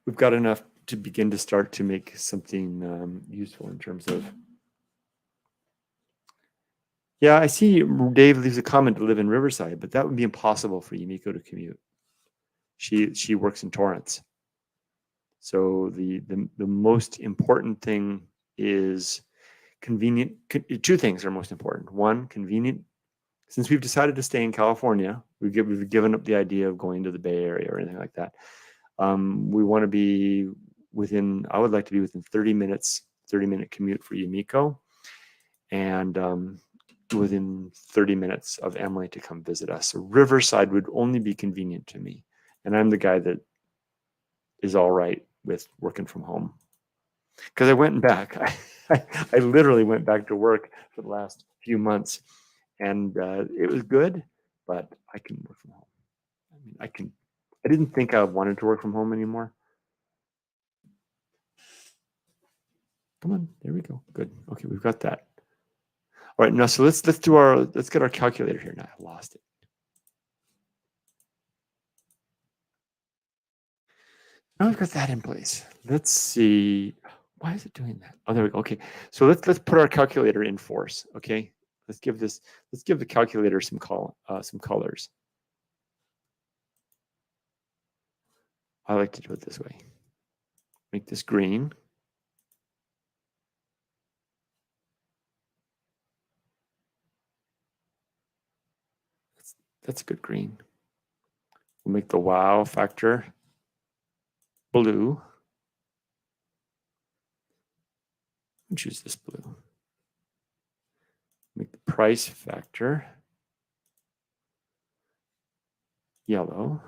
Speaker 1: We've got enough to begin to start to make something useful in terms of. Yeah, I see Dave leaves a comment to live in Riverside, but that would be impossible for Yumiko to commute. She works in Torrance. So the most important thing is convenient. Two things are most important. One, convenient. Since we've decided to stay in California, we've given up the idea of going to the Bay Area or anything like that. We want to be within, I would like to be within 30-minute commute for Yumiko, and within 30 minutes of Emily to come visit us. So Riverside would only be convenient to me. And I'm the guy that is all right with working from home. Because I went back. I literally went back to work for the last few months. and it was good, but I can work from home. I mean, I didn't think I wanted to work from home anymore. Come on, there we go. Good. Okay, we've got that. All right, now so let's get our calculator here. Now I lost it. Now we've got that in place. Let's see. Why is it doing that? Oh, there we go. Okay, so let's put our calculator in force. Okay, let's give the calculator some colors. I like to do it this way. Make this green. That's a good green. We'll make the wow factor blue. I'll choose this blue. Make the price factor yellow.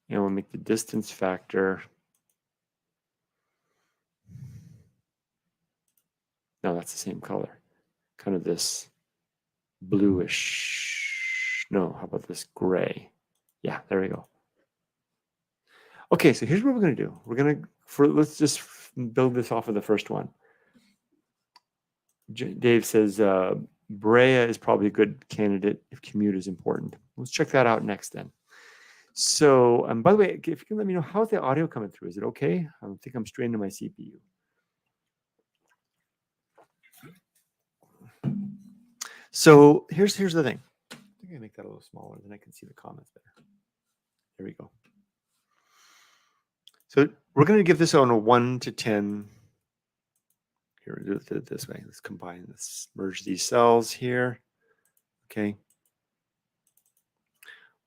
Speaker 1: And we'll make the distance factor. No, that's the same color. Kind of this bluish. No, how about this gray? Yeah, there we go. Okay, so here's what we're going to do. Let's just build this off of the first one. Dave says Brea is probably a good candidate if commute is important. Let's check that out next then. So, by the way, if you can let me know, how's the audio coming through? Is it okay? I don't think I'm straining my CPU. So here's the thing. I think I make that a little smaller, then I can see the comments better. There we go. So we're going to give this on a 1 to 10. Here, we'll do it this way. Let's combine this, merge these cells here. Okay.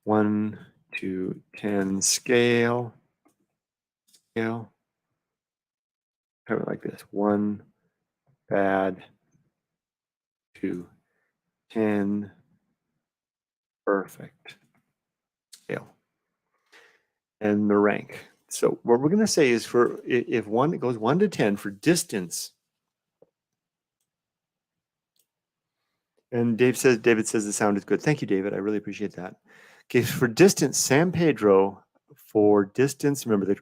Speaker 1: 1 to 10 scale. Have it like this. 1 bad, 2 10 perfect scale. And the rank. So what we're going to say is for if it goes 1 to 10 for distance. And David says the sound is good. Thank you, David. I really appreciate that. Okay, for distance, San Pedro, for distance, remember the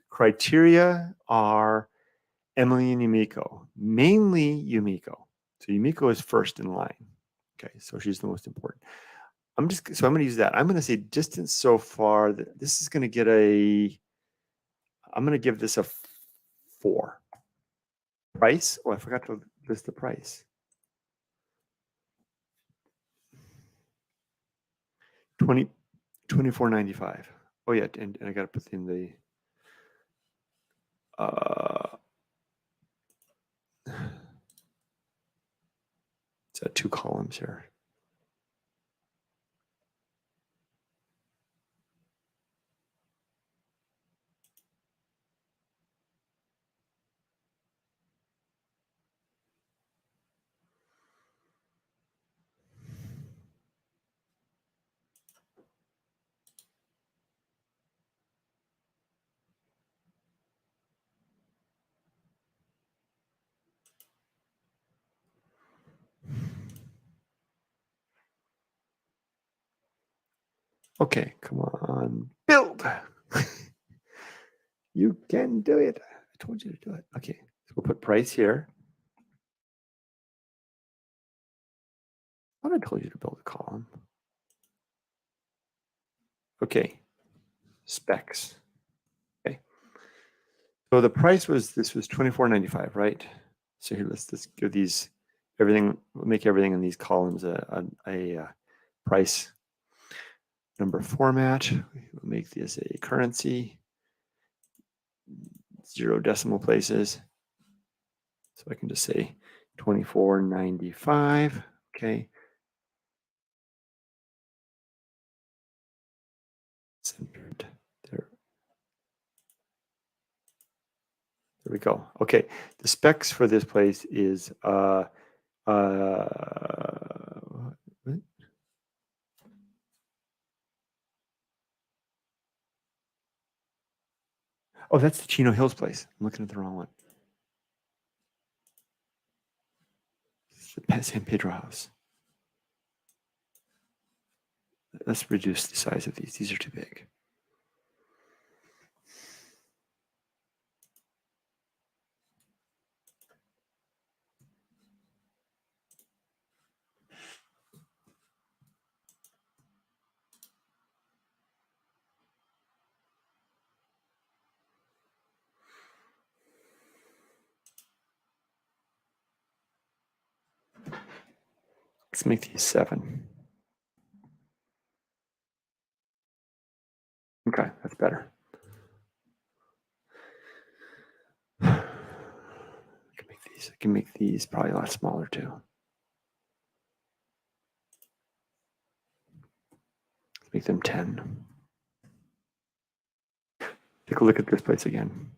Speaker 1: criteria are Emily and Yumiko, mainly Yumiko. So Yumiko is first in line. Okay, so she's the most important. I'm going to use that. I'm going to say distance so far. This is going to get I'm going to give this a 4. Price? Oh, I forgot to list the price. 24.95. Oh yeah, and I got to put in the it's 2 columns here. Okay, come on, build. You can do it. I told you to do it. Okay, so we'll put price here. I thought I told you to build a column. Okay, specs. Okay, so the price was $24.95, right? So here, let's give these everything. We'll make everything in these columns a price number format. We'll make this a currency, 0 decimal places. So I can just say $24.95. Okay. Centered there. There we go. Okay. The specs for this place is oh, that's the Chino Hills place. I'm looking at the wrong one. It's the San Pedro house. Let's reduce the size of these. These are too big. Let's make these 7. Okay, that's better. I can make these probably a lot smaller too. Let's make them 10. Take a look at this place again.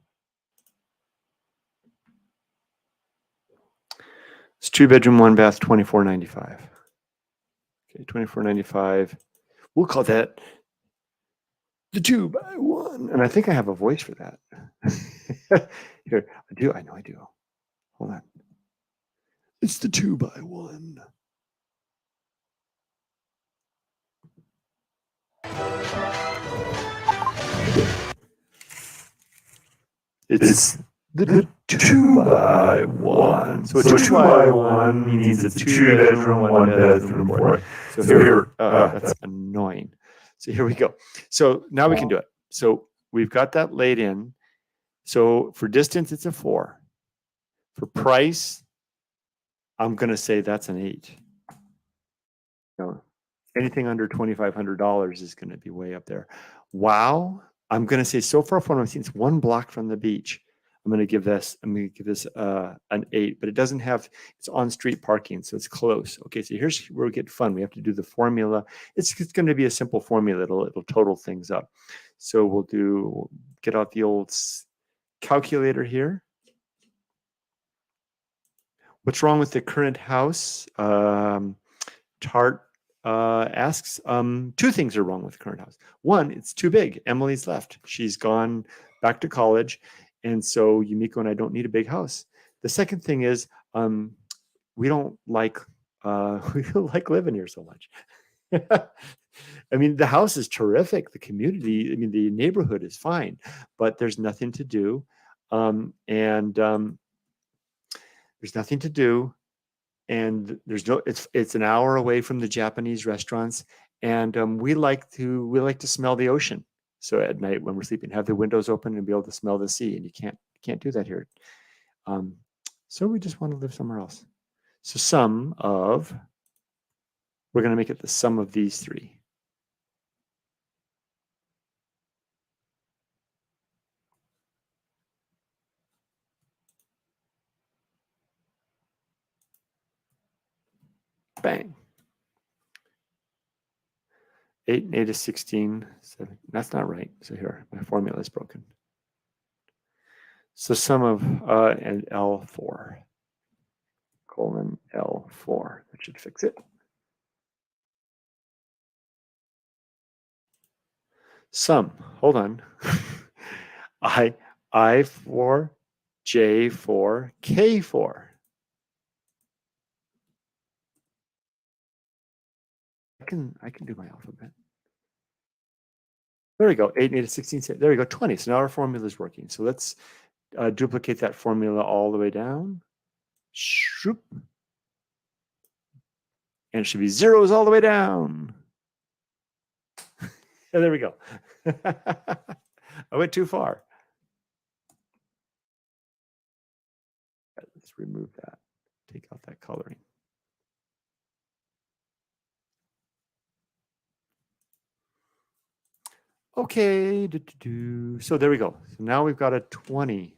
Speaker 1: It's 2-bedroom, 1-bath, $24.95. Okay, $24.95. We'll call that the 2x1. And I think I have a voice for that. Here, I do. I know I do. Hold on. It's the 2x1. It's the 2x1. So a 2x1 means it's a 2-bedroom, 1-bathroom, boy. So here, that's annoying. So here we go. So now we can do it. So we've got that laid in. So for distance, it's a 4. For price, I'm going to say that's an 8. Anything under $2,500 is going to be way up there. Wow. I'm going to say so far from what I've seen, it's 1 block from the beach. I'm going to give this an 8, but it doesn't have, it's on street parking, so it's close. Okay, so here's where we get fun. We have to do the formula. It's going to be a simple formula. It'll total things up. So we'll get out the old calculator here. What's wrong with the current house? Tart asks, 2 things are wrong with the current house. 1, it's too big. Emily's left. She's gone back to college. And so Yumiko and I don't need a big house. The second thing is we don't like living here so much. I mean, the house is terrific. The community, I mean, the neighborhood is fine, but there's nothing to do. There's nothing to do. And it's an hour away from the Japanese restaurants. And we like to smell the ocean. So at night when we're sleeping, have the windows open and be able to smell the sea. And you can't do that here. So we just want to live somewhere else. So we're going to make it the sum of these 3. Bang. 8 and 8 is 16. 7. That's not right. So here, my formula is broken. So sum of and L4 colon L4. That should fix it. Sum. Hold on. I4, J4, K4. I can do my alphabet. There we go. 8 and 8 is 16. There we go. 20. So now our formula is working. So let's duplicate that formula all the way down. Shoop. And it should be zeros all the way down. And there we go. I went too far. Let's remove that. Take out that coloring. Okay. So there we go. So now we've got a 20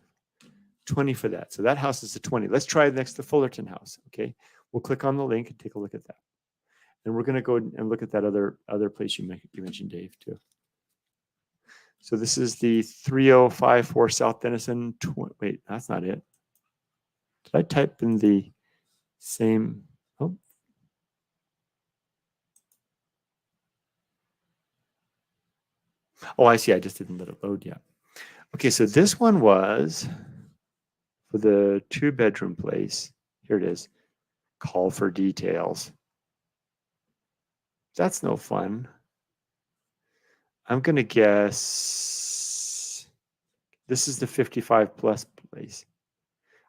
Speaker 1: for that. So that house is a 20. Let's try next the Fullerton house. Okay. We'll click on the link and take a look at that. And we're going to go and look at that other place you mentioned, Dave, too. So this is the 3054 South Denison. Wait, that's not it. Did I type in the same? Oh, I see. I just didn't let it load yet. Okay, so this one was for the 2-bedroom place. Here it is. Call for details. That's no fun. I'm going to guess this is the 55 plus place.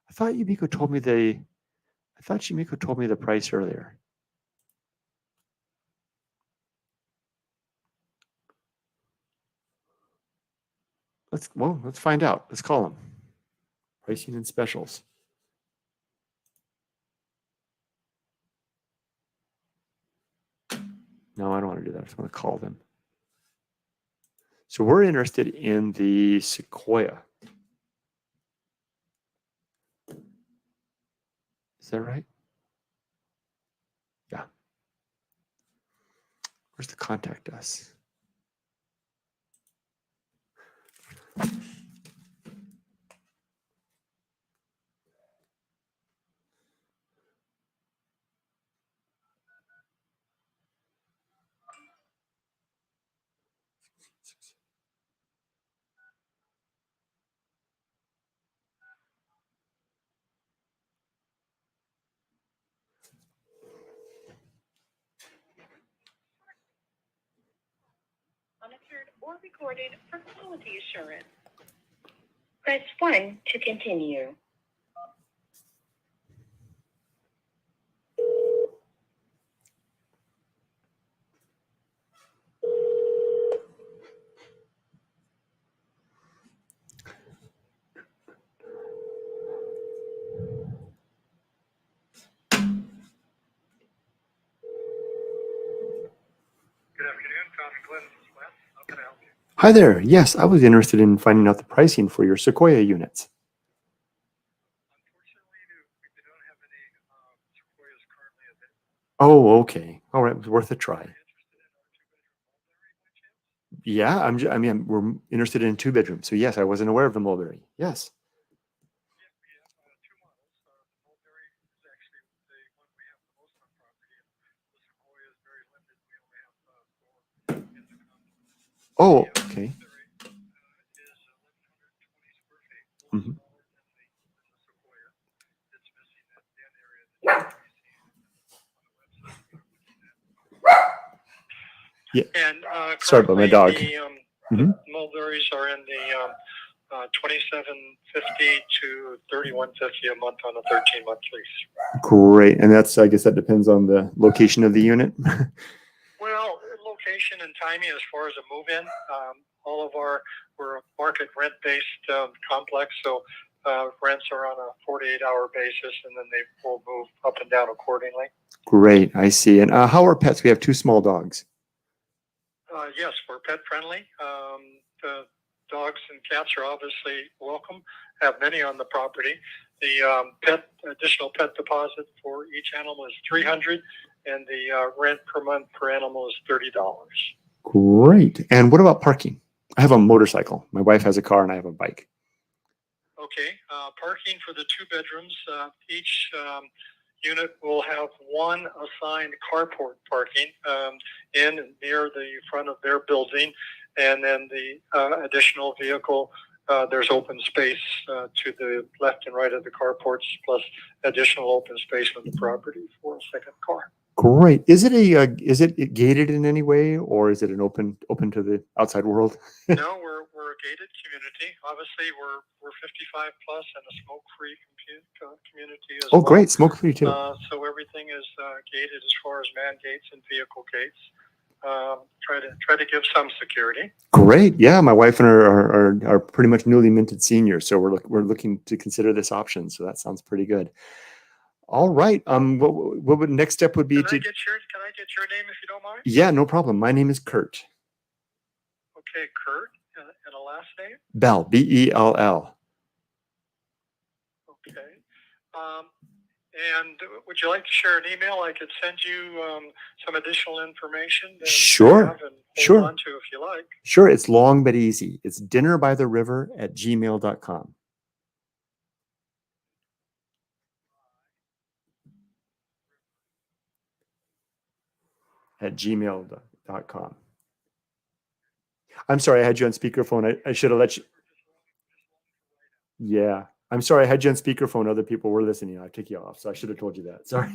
Speaker 1: I thought Yumiko told me the price earlier. Let's find out. Let's call them. Pricing and specials. No, I don't want to do that. I just want to call them. So we're interested in the Sequoia. Is that right? Yeah. Where's the contact us?
Speaker 4: Monitored or recorded for quality assurance. Press 1 to continue.
Speaker 5: Good afternoon, Fountain Glen, this is Wes. How can I help you?
Speaker 1: Hi there. Yes, I was interested in finding out the pricing for your Sequoia units.
Speaker 5: Unfortunately, we don't have any Sequoias currently available.
Speaker 1: Oh, okay. All right. It was worth a try.
Speaker 5: Are you interested in our two-bedroom mulberry by chance?
Speaker 1: Yeah, we're interested in 2 bedrooms. So yes, I wasn't aware of the mulberry. Yes.
Speaker 5: Yeah, we have 2 models. The mulberry is actually the one we have the most on property, and the Sequoia is very limited. We only have 4 in the complex.
Speaker 1: Oh,
Speaker 5: The
Speaker 1: okay.
Speaker 5: mulberry is 1,120 square feet, a little
Speaker 1: Mhm.
Speaker 5: smaller than the Sequoia. It's missing that den area that you can see on the website you're looking at.
Speaker 1: Yeah.
Speaker 5: And
Speaker 1: Sorry about my dog.
Speaker 5: the mulberries are in the $27.50 to $31.50 a month on a 13-month lease.
Speaker 1: Great. And that's, I guess that depends on the location of the unit.
Speaker 5: Well, location and timing as far as a move-in. We're a market rent-based complex, so rents are on a 48-hour basis, and then they will move up and down accordingly.
Speaker 1: Great. I see. And how are pets? We have 2 small dogs.
Speaker 5: Yes, we're pet friendly. The dogs and cats are obviously welcome. Have many on the property. The additional pet deposit for each animal is $300, and the rent per month per animal is $30.
Speaker 1: Great. And what about parking? I have a motorcycle. My wife has a car and I have a bike.
Speaker 5: Okay. Parking for the 2 bedrooms. Each unit will have one assigned carport parking in and near the front of their building, and then the additional vehicle, there's open space to the left and right of the carports, plus additional open space on the property for a second car.
Speaker 1: Great. Is it gated in any way, or is it an open to the outside world?
Speaker 5: No, we're a gated community. Obviously, we're 55 plus and a smoke-free community as well.
Speaker 1: Oh, great. Smoke-free too.
Speaker 5: So everything is gated as far as man gates and vehicle gates. Try to give some security.
Speaker 1: Great. Yeah, my wife and her are pretty much newly minted seniors, so we're looking to consider this option. So that sounds pretty good. All right. What would next step would be
Speaker 5: Can I get your name if you don't mind?
Speaker 1: Yeah, no problem. My name is Kurt.
Speaker 5: Okay, Kurt, and a last name?
Speaker 1: Bell, Bell.
Speaker 5: Okay. And would you like to share an email? I could send you some additional information.
Speaker 1: Sure.
Speaker 5: And
Speaker 1: Sure.
Speaker 5: hold on to if you like.
Speaker 1: Sure. It's long but easy. It's dinnerbytheriver@gmail.com. @gmail.com. I'm sorry, I had you on speakerphone. I should have let you. Yeah. I'm sorry, I had you on speakerphone. Other people were listening. I took you off, so I should have told you that. Sorry.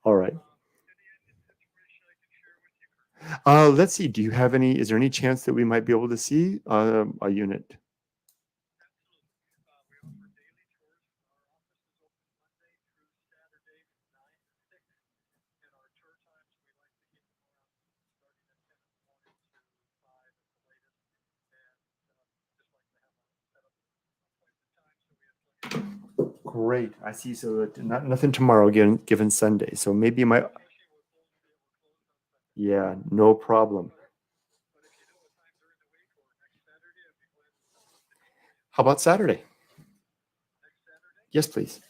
Speaker 1: All right. Let's see. Do you have any? Is there any chance that we might be able to see a unit? Great. I see. So nothing tomorrow, given Sunday. So maybe my. Yeah, no problem. How about Saturday? Yes, please.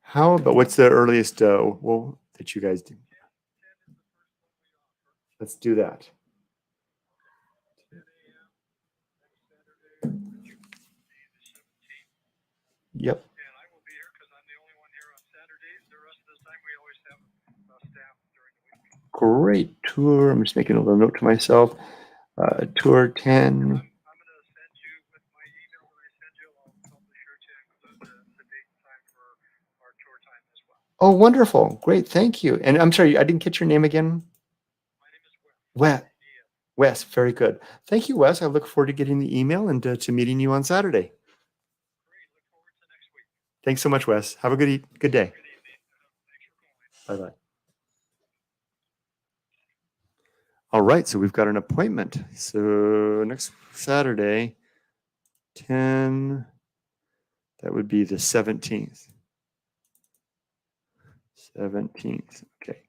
Speaker 1: How about what's the earliest that you guys do? Let's do that. Yep. Great tour. I'm just making a little note to myself. Tour 10. Oh, wonderful. Great. Thank you. And I'm sorry, I didn't catch your name again. Wes. Very good. Thank you, Wes. I look forward to getting the email and to meeting you on Saturday. Thanks so much, Wes. Have a good day. Bye-bye. All right, so we've got an appointment. So next Saturday, 10, that would be the 17th. 17th, okay.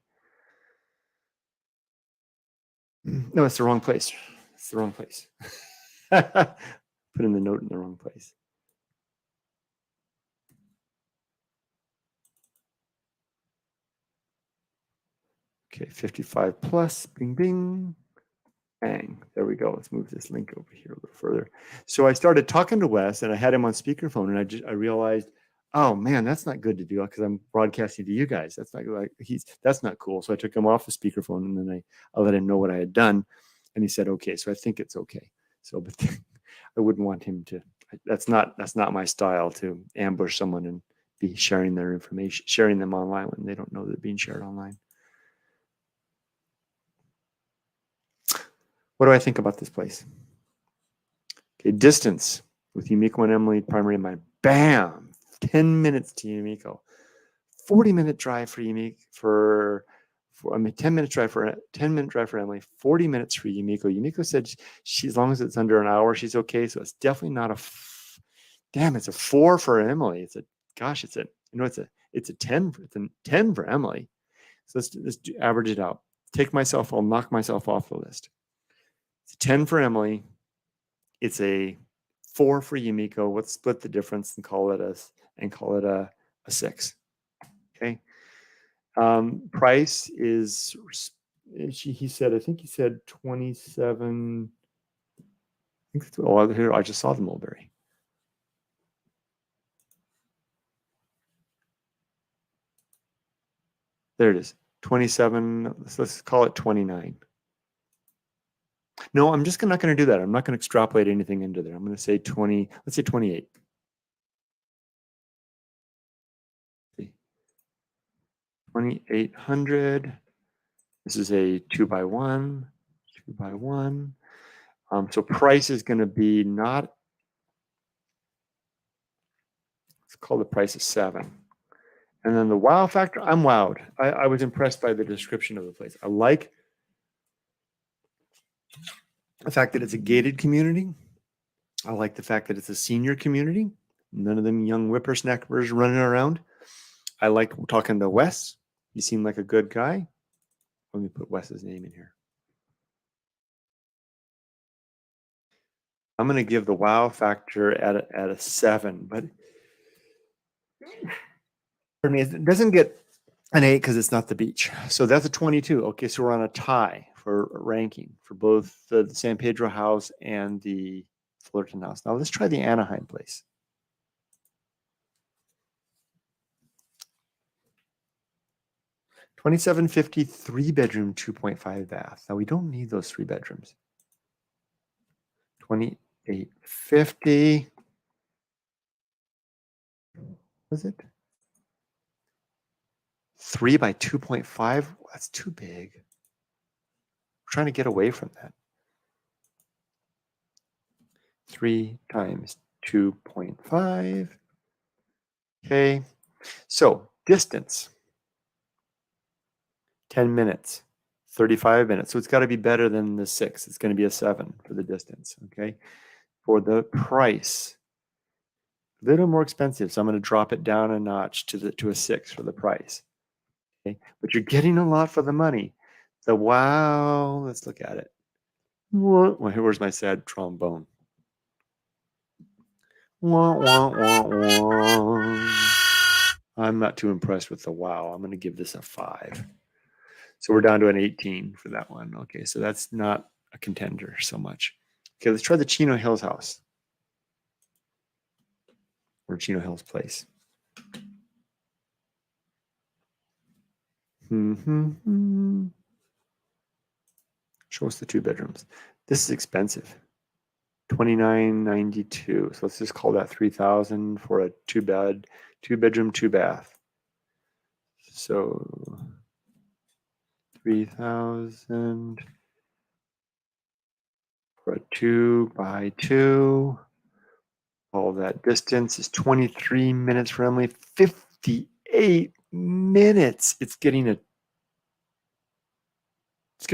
Speaker 1: No, it's the wrong place. It's the wrong place. Put in the note in the wrong place. Okay, 55 plus, bing, bing, bang. There we go. Let's move this link over here a little further. So I started talking to Wes and I had him on speakerphone and I realized, oh man, that's not good to do because I'm broadcasting to you guys. That's not like that's not cool. So I took him off the speakerphone and then I let him know what I had done. And he said, okay, so I think it's okay. So, but I wouldn't want him to, that's not my style to ambush someone and be sharing their information, sharing them online when they don't know they're being shared online. What do I think about this place? Okay, distance with Yumiko and Emily, primary mind. Bam! 10 minutes to Yumiko. 40-minute drive for Yumiko, 10-minute drive for Emily, 40 minutes for Yumiko. Yumiko said as long as it's under an hour, she's okay. So it's definitely not it's a 4 for Emily. It's a 10. It's a 10 for Emily. So let's average it out. I'll knock myself off the list. It's a 10 for Emily. It's a 4 for Yumiko. Let's split the difference and call it a 6. Okay. Price is he said 27. Here I just saw the mulberry. There it is. 27. Let's call it 29. No, I'm just not going to do that. I'm not going to extrapolate anything into there. I'm going to say 20. Let's say 28. 2,800. This is a 2x1. So price is going to be let's call the price a 7. And then the wow factor, I'm wowed. I was impressed by the description of the place. I like the fact that it's a gated community. I like the fact that it's a senior community. None of them young whippersnappers running around. I like talking to Wes. He seemed like a good guy. Let me put Wes's name in here. I'm going to give the wow factor at a 7, but it doesn't get an 8 because it's not the beach. So that's a 22. Okay, so we're on a tie for ranking for both the San Pedro house and the Fullerton house. Now let's try the Anaheim place. $2,750, 3-bedroom, 2.5 bath. Now we don't need those 3 bedrooms. $2,850. Was it? 3 by 2.5. That's too big. We're trying to get away from that. 3 times 2.5. Okay, so distance, 10 minutes, 35 minutes. So it's got to be better than the 6. It's going to be a 7 for the distance, okay? For the price, a little more expensive, so I'm going to drop it down a notch to a 6 for the price. Okay, but you're getting a lot for the money. The wow, let's look at it. Where's my sad trombone? Wah, wah, wah, wah. I'm not too impressed with the wow. I'm going to give this a 5. So we're down to an 18 for that one. Okay, so that's not a contender so much. Okay, let's try the Chino Hills house. Or Chino Hills Place. Show us the 2 bedrooms. This is expensive. $29.92. So let's just call that $3,000 for a 2-bed, 2-bedroom, 2-bath. So 3,000 for a 2x2. All that distance is 23 minutes for Emily. 58 minutes. It's going to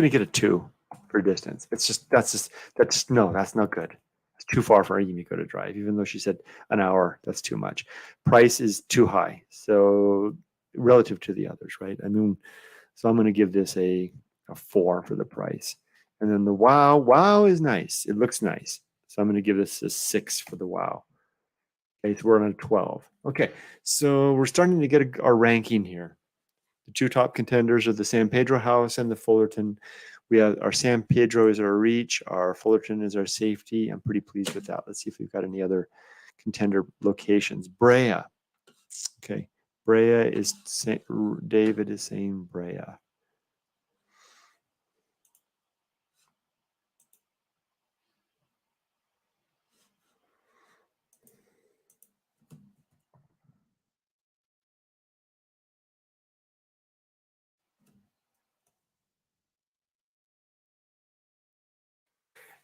Speaker 1: get a 2 for distance. That's not good. It's too far for Yumiko to drive, even though she said an hour. That's too much. Price is too high. So relative to the others, right? I mean, so I'm going to give this a 4 for the price. And then the wow is nice. It looks nice. So I'm going to give this a 6 for the wow. Okay, so we're on a 12. Okay, so we're starting to get our ranking here. The 2 top contenders are the San Pedro house and the Fullerton. We have our San Pedro is our reach, our Fullerton is our safety. I'm pretty pleased with that. Let's see if we've got any other contender locations. Brea. Okay, Brea is, David is saying Brea.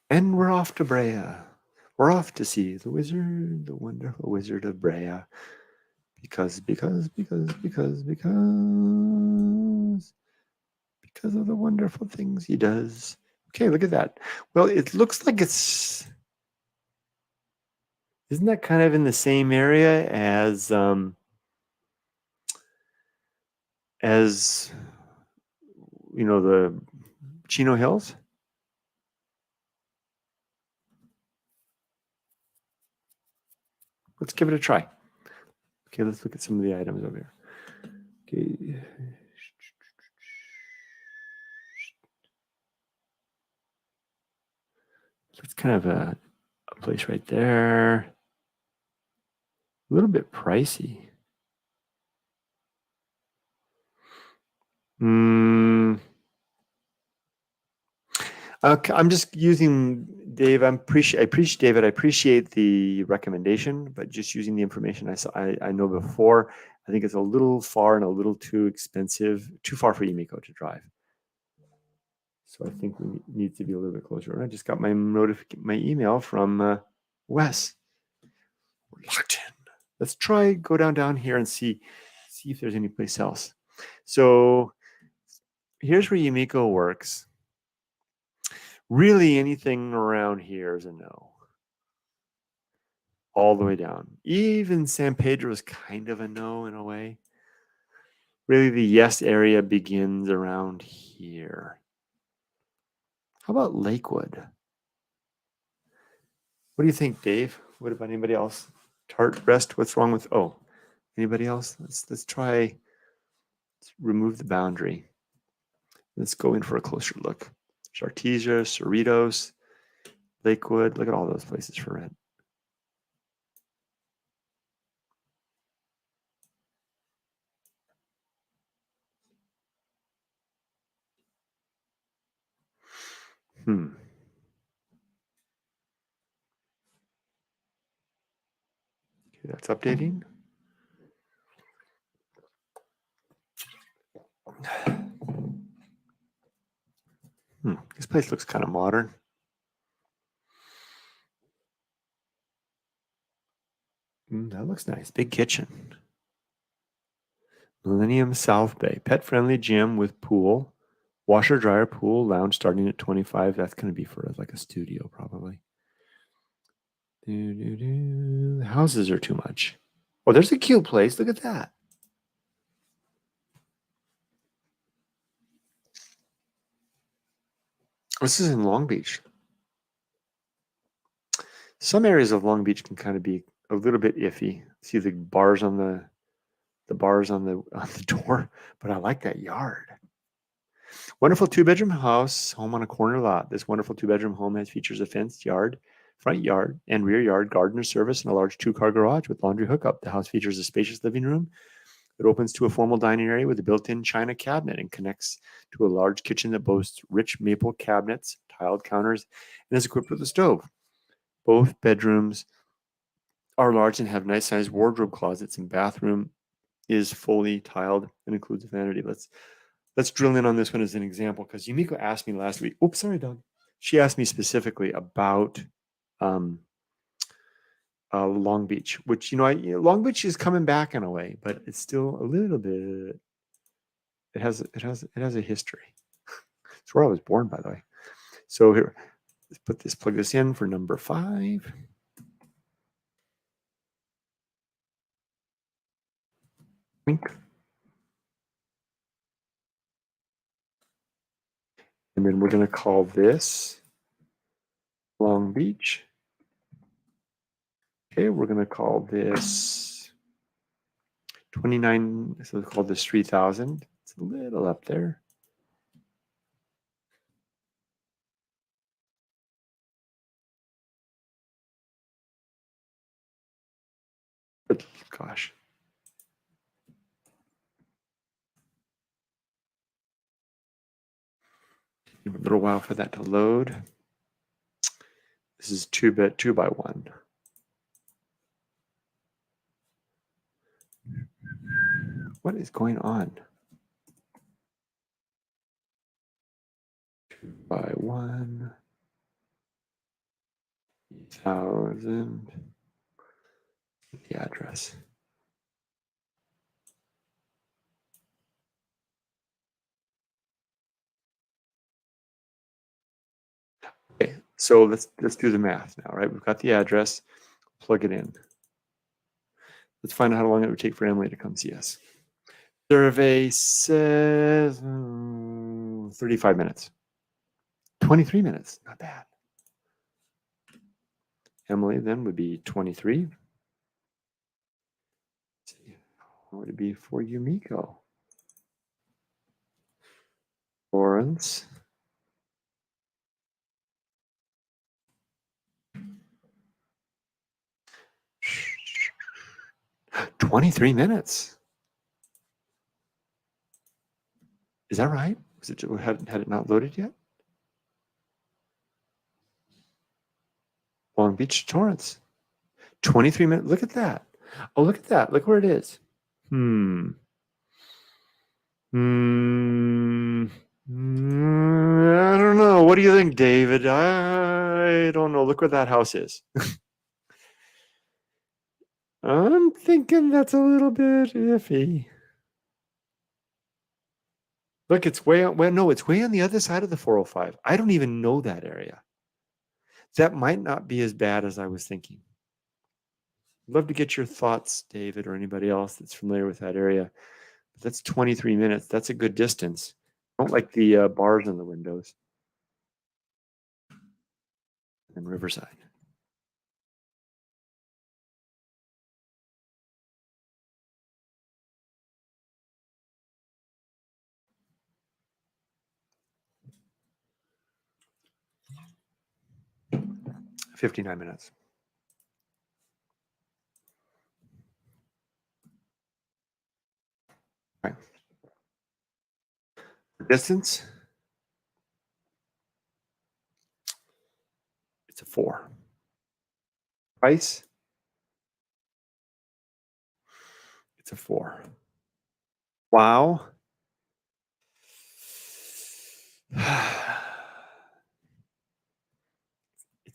Speaker 1: And we're off to Brea. We're off to see the wizard, the wonderful wizard of Brea. Because of the wonderful things he does. Okay, look at that. Well, it looks like isn't that kind of in the same area as the Chino Hills? Let's give it a try. Okay, let's look at some of the items over here. Okay. That's kind of a place right there. A little bit pricey. Okay, I'm just using Dave. I appreciate David. I appreciate the recommendation, but just using the information I know before, I think it's a little far and a little too expensive, too far for Yumiko to drive. So I think we need to be a little bit closer. I just got my email from Wes. We're locked in. Let's go down here and see if there's any place else. So here's where Yumiko works. Really, anything around here is a no. All the way down. Even San Pedro is kind of a no in a way. Really, the yes area begins around here. How about Lakewood? What do you think, Dave? What about anybody else? Tart Rest, what's wrong with, anybody else? Let's try, let's remove the boundary. Let's go in for a closer look. Chartesia, Cerritos, Lakewood, look at all those places for rent. Okay, that's updating. This place looks kind of modern. That looks nice. Big kitchen. Millennium South Bay. Pet-friendly gym with pool. Washer, dryer, pool, lounge starting at $25. That's going to be for like a studio probably. The houses are too much. Oh, there's a cute place. Look at that. This is in Long Beach. Some areas of Long Beach can kind of be a little bit iffy. See the bars on the door, but I like that yard. Wonderful 2-bedroom house, home on a corner lot. This wonderful 2-bedroom home has features a fenced yard, front yard, and rear yard, gardener service, and a large 2-car garage with laundry hookup. The house features a spacious living room that opens to a formal dining area with a built-in china cabinet and connects to a large kitchen that boasts rich maple cabinets, tiled counters, and is equipped with a stove. Both bedrooms are large and have nice-sized wardrobe closets, and bathroom is fully tiled and includes a vanity. Let's drill in on this one as an example, because Yumiko asked me last week. Oops, sorry, dog. She asked me specifically about Long Beach, which Long Beach is coming back in a way, but it's still a little bit. It has a history. It's where I was born, by the way. So here, let's plug this in for number 5. Wink. And then we're going to call this Long Beach. Okay, we're going to call this 29. So we'll call this 3000. It's a little up there. But gosh. Give a little while for that to load. This is 2x1. What is going on? 2x1. 1,000. The address. Okay, so let's do the math now, right? We've got the address. Plug it in. Let's find out how long it would take for Emily to come see us. Survey says 35 minutes. 23 minutes, not bad. Emily then would be 23. Let's see, what would it be for Yumiko? Florence. 23 minutes. Is that right? Was it had it not loaded yet? Long Beach to Torrance. 23 minutes. Look at that. Oh, look at that. Look where it is. I don't know. What do you think, David? I don't know. Look where that house is. I'm thinking that's a little bit iffy. Look, it's way on. Well, no, it's way on the other side of the 405. I don't even know that area. That might not be as bad as I was thinking. I'd love to get your thoughts, David, or anybody else that's familiar with that area. But that's 23 minutes. That's a good distance. I don't like the bars on the windows. And Riverside. $59 minutes. Right. Distance. It's a 4. Price. It's a 4. Wow.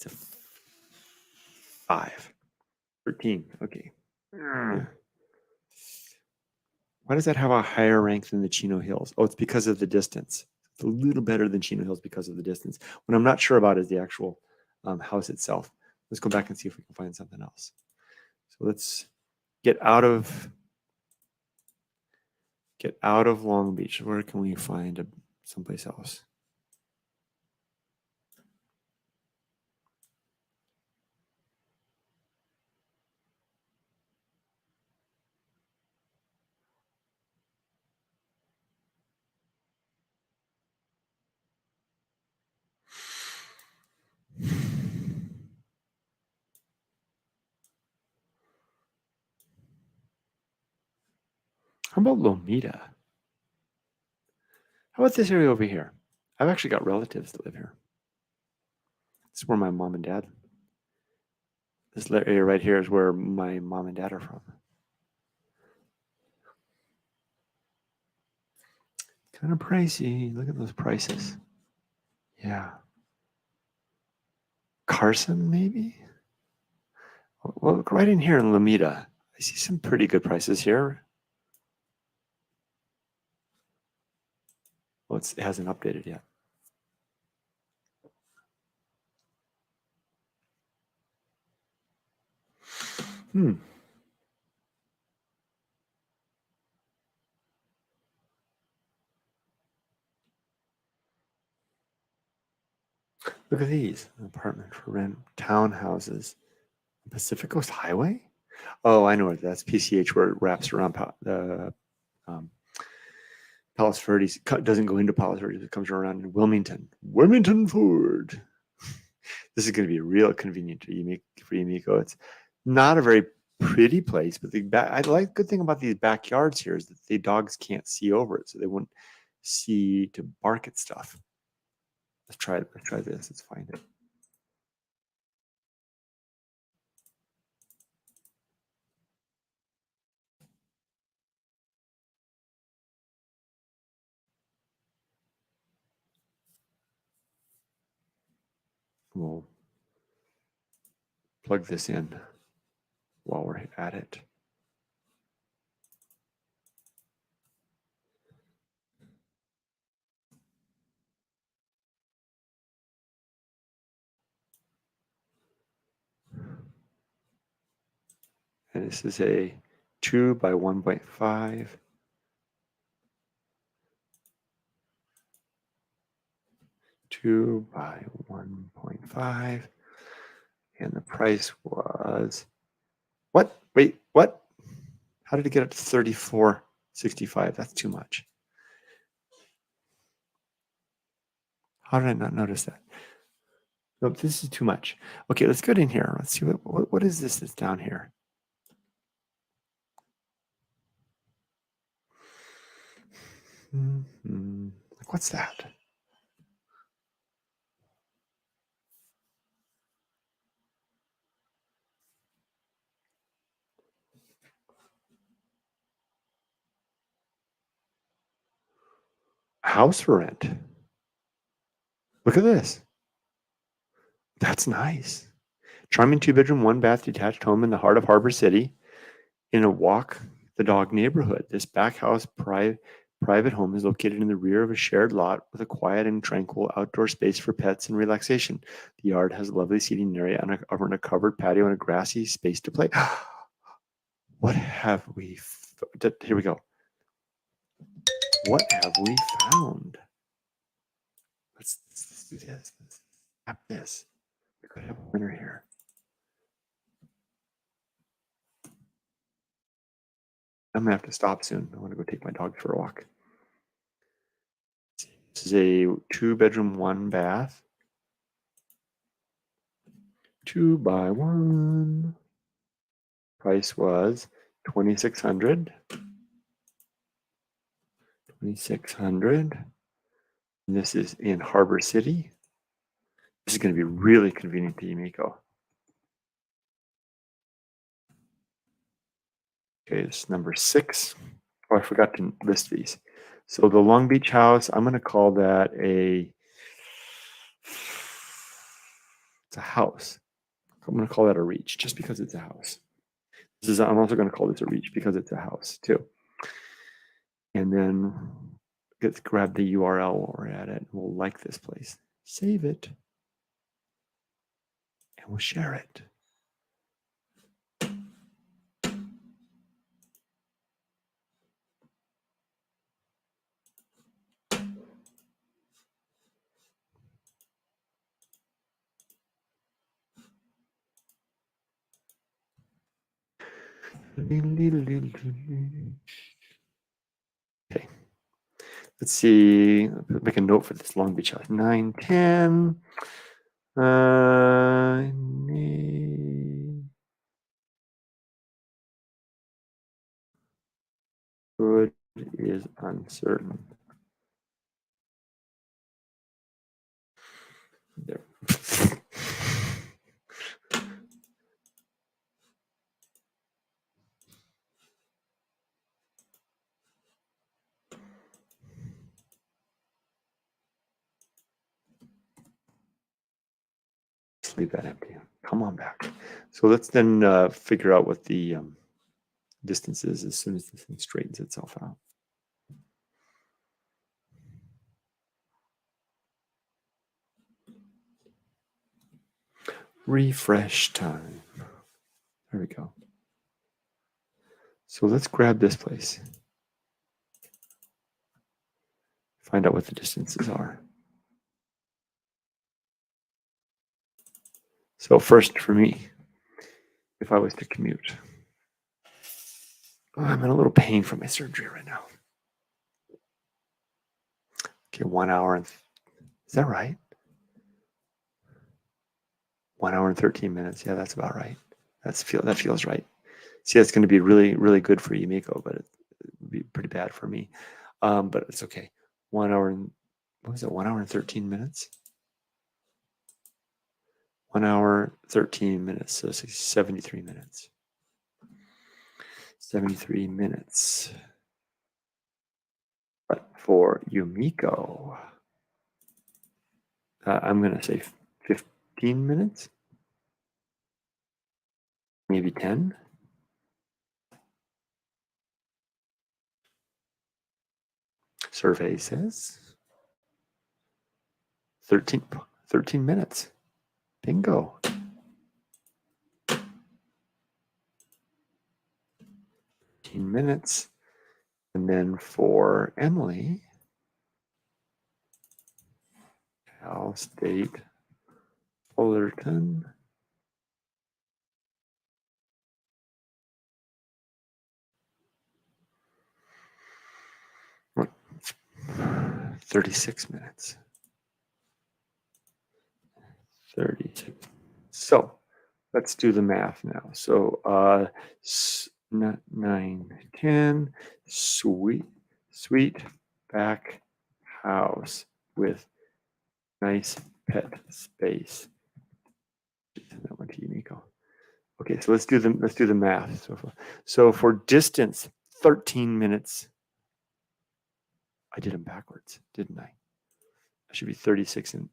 Speaker 1: It's a 5. 13. Okay. Yeah. Why does that have a higher rank than the Chino Hills? Oh, it's because of the distance. It's a little better than Chino Hills because of the distance. What I'm not sure about is the actual house itself. Let's go back and see if we can find something else. So let's get out of Long Beach. Where can we find someplace else? How about Lomita? How about this area over here? I've actually got relatives that live here. This is where my mom and dad. This area right here is where my mom and dad are from. Kind of pricey. Look at those prices. Yeah. Carson, maybe? Well, look right in here in Lomita. I see some pretty good prices here. Well, it hasn't updated yet. Look at these. An apartment for rent, townhouses. Pacific Coast Highway? Oh, I know what that's. PCH, where it wraps around the Palos Verdes. Doesn't go into Palos Verdes. It comes around in Wilmington Ford. This is going to be real convenient for Yumiko. It's not a very pretty place, but good thing about these backyards here is that the dogs can't see over it, so they won't see to bark at stuff. Let's try this. Let's find it. We'll plug this in while we're at it. And this is a 2 by 1.5. 2 by 1.5. And the price was what? Wait, what? How did it get up to $34.65? That's too much. How did I not notice that? Nope, this is too much. Okay, let's get in here. Let's see what is this that's down here. What's that? House for rent. Look at this. That's nice. Charming 2-bedroom, 1-bath detached home in the heart of Harbor City in a walk the dog neighborhood. This back house private home is located in the rear of a shared lot with a quiet and tranquil outdoor space for pets and relaxation. The yard has a lovely seating area and a covered patio and a grassy space to play. What have we... Here we go. What have we found? Let's do this. Let's tap this. We could have a winner here. I'm gonna have to stop soon. I want to go take my dog for a walk. This is a 2-bedroom, 1-bath. 2 by 1. Price was $2,600. $2,600. And this is in Harbor City. This is going to be really convenient to Yumiko. Okay, it's number 6. Oh, I forgot to list these. So the Long Beach house, I'm going to call that a It's a house. I'm going to call that a reach just because it's a house. I'm also going to call this a reach because it's a house too. And then let's grab the URL while we're at it. We'll like this place. Save it. And we'll share it. Okay. Let's see. Make a note for this Long Beach house. 910. Good is uncertain. There. Just leave that empty. Come on back. So let's then figure out what the distance is as soon as this thing straightens itself out. Refresh time. There we go. So let's grab this place. Find out what the distances are. So first for me, if I was to commute, I'm in a little pain from my surgery right now. Okay, 1 hour and, is that right? 1 hour and 13 minutes. Yeah, that's about right. That feels right. See, that's going to be really, really good for Yumiko, but it would be pretty bad for me. But it's okay. 1 hour and, what was it? 1 hour and 13 minutes? 1 hour, 13 minutes. So 73 minutes. 73 minutes. But for Yumiko, I'm going to say 15 minutes, maybe 10. Survey says 13 minutes. Bingo. 15 minutes. And then for Emily, Cal State Fullerton. What? 36 minutes. 36. So let's do the math now. So 9, 10, sweet back house with nice pet space. That one to Yumiko. Okay, so let's do the math. So for distance, 13 minutes. I did them backwards, didn't I? I should be 36 minutes.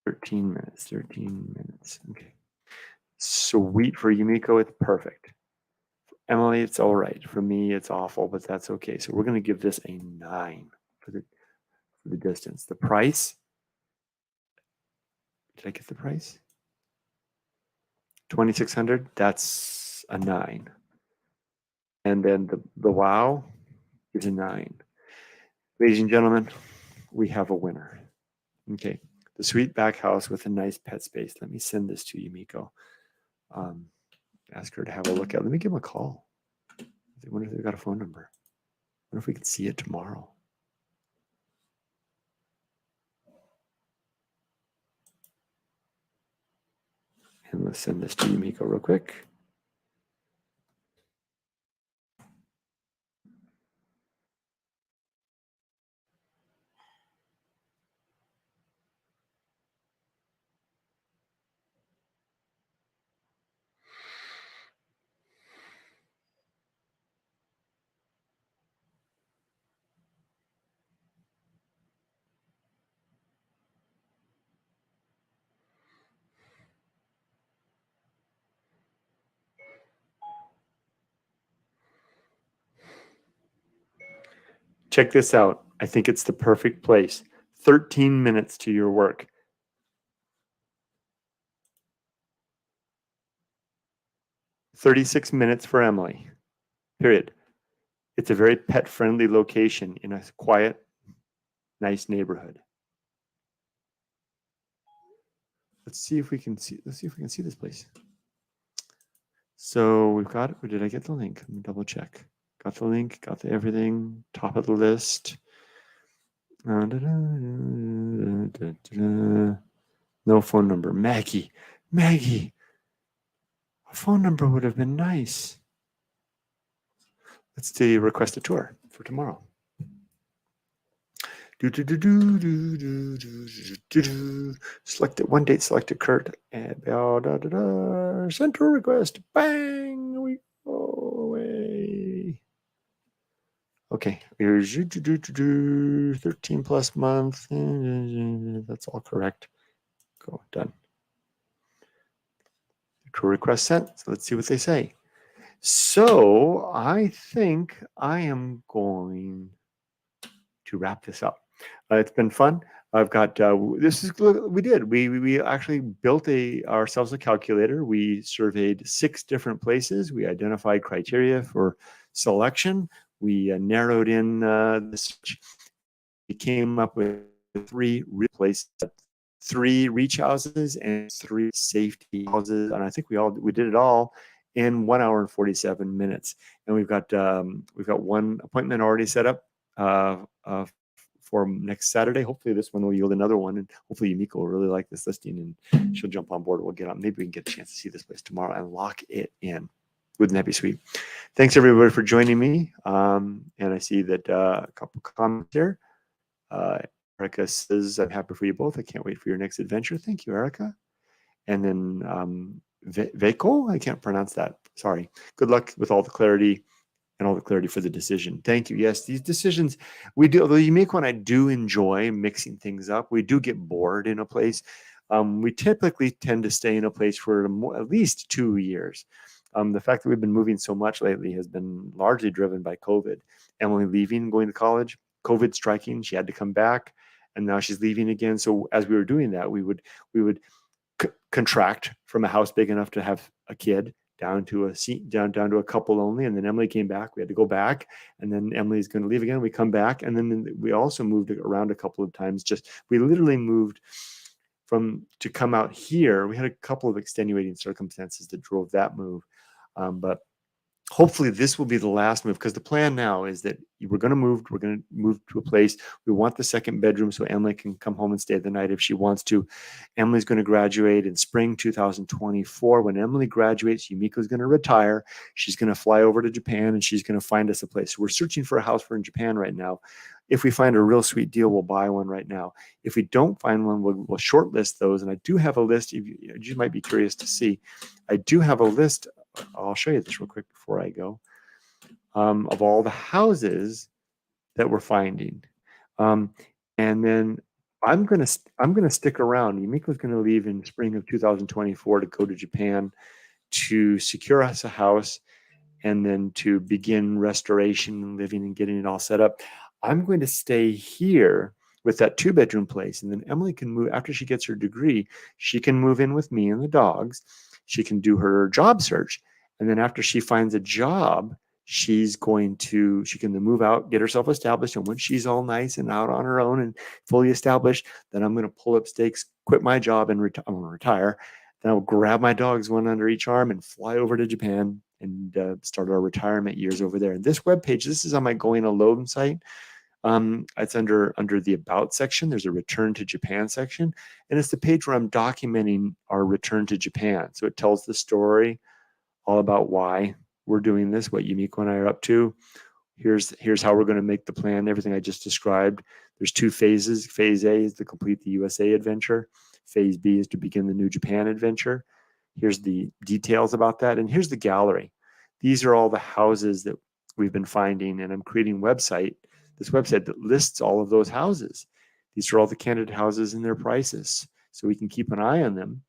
Speaker 1: 13 minutes. Okay. Sweet for Yumiko, it's perfect. For Emily, it's all right. For me, it's awful, but that's okay. So we're going to give this a 9 for the distance. The price, did I get the price? 2,600, that's a 9. And then the wow is a 9. Ladies and gentlemen, we have a winner. Okay, the sweet back house with a nice pet space. Let me send this to Yumiko. Ask her to have a look at. Let me give them a call. I wonder if they've got a phone number. I wonder if we could see it tomorrow. And let's send this to Yumiko real quick. Check this out. I think it's the perfect place. 13 minutes to your work. $36 minutes for Emily. Period. It's a very pet-friendly location in a quiet, nice neighborhood. Let's see if we can see this place. So we've got it. Or did I get the link? Let me double check. Got the link, got the everything, top of the list. No phone number. Maggie. A phone number would have been nice. Let's do request a tour for tomorrow. Select it. One date selected. Kurt. Central request. Bang. We go away. Okay. Here's 13 plus month. That's all correct. Go. Done. Tour request sent. So let's see what they say. So I think I am going to wrap this up. It's been fun. I've got we actually built ourselves a calculator. We surveyed 6 different places. We identified criteria for selection. We narrowed in the search. We came up with 3 places, 3 reach houses and 3 safety houses, and I think we did it all in 1 hour and 47 minutes. And we've got one appointment already set up for next Saturday. Hopefully this one will yield another one, and hopefully Yumiko will really like this listing and she'll jump on board. We'll get on. Maybe we can get a chance to see this place tomorrow and lock it in. Wouldn't that be sweet? Thanks everybody for joining me. And I see that a couple comments here. Erica says, I'm happy for you both. I can't wait for your next adventure. Thank you, Erica. And then Veko, I can't pronounce that. Sorry. Good luck with all the clarity and all the clarity for the decision. Thank you. Yes, these decisions, we do, although Yumiko and I do enjoy mixing things up, we do get bored in a place. We typically tend to stay in a place for at least 2 years. The fact that we've been moving so much lately has been largely driven by COVID. Emily leaving, going to college, COVID striking, she had to come back, and now she's leaving again. So as we were doing that, we would contract from a house big enough to have a kid down to a couple only, and then Emily came back. We had to go back, and then Emily's going to leave again. We come back, and then we also moved around a couple of times. We literally moved to come out here. We had a couple of extenuating circumstances that drove that move, but hopefully this will be the last move, because the plan now is that we're going to move to a place. We want the second bedroom so Emily can come home and stay the night if she wants to. Emily's going to graduate in spring 2024. When Emily graduates, Yumiko's going to retire. She's going to fly over to Japan, and she's going to find us a place. So we're searching for a house for in Japan right now. If we find a real sweet deal, we'll buy one right now. If we don't find one, we'll shortlist those. And I do have a list. You might be curious to see. I do have a list. I'll show you this real quick before I go, of all the houses that we're finding. And then I'm gonna stick around. Yumiko's gonna leave in spring of 2024 to go to Japan to secure us a house and then to begin restoration and living and getting it all set up. I'm going to stay here with that 2-bedroom place, and then Emily can move after she gets her degree. She can move in with me and the dogs. She can do her job search. And then after she finds a job, she can then move out, get herself established. And when she's all nice and out on her own and fully established, then I'm going to pull up stakes, quit my job, and I'm going to retire. Then I'll grab my dogs, one under each arm, and fly over to Japan and start our retirement years over there. And this webpage, this is on my Going Alone site. It's under the About section. There's a Return to Japan section, and it's the page where I'm documenting our return to Japan. So it tells the story all about why we're doing this, what Yumiko and I are up to. Here's how we're going to make the plan, everything I just described. There's 2 phases. Phase A is to complete the USA adventure. Phase B is to begin the New Japan adventure. Here's the details about that, and here's the gallery. These are all the houses that we've been finding, and I'm creating this website that lists all of those houses. These are all the candidate houses and their prices, so we can keep an eye on them.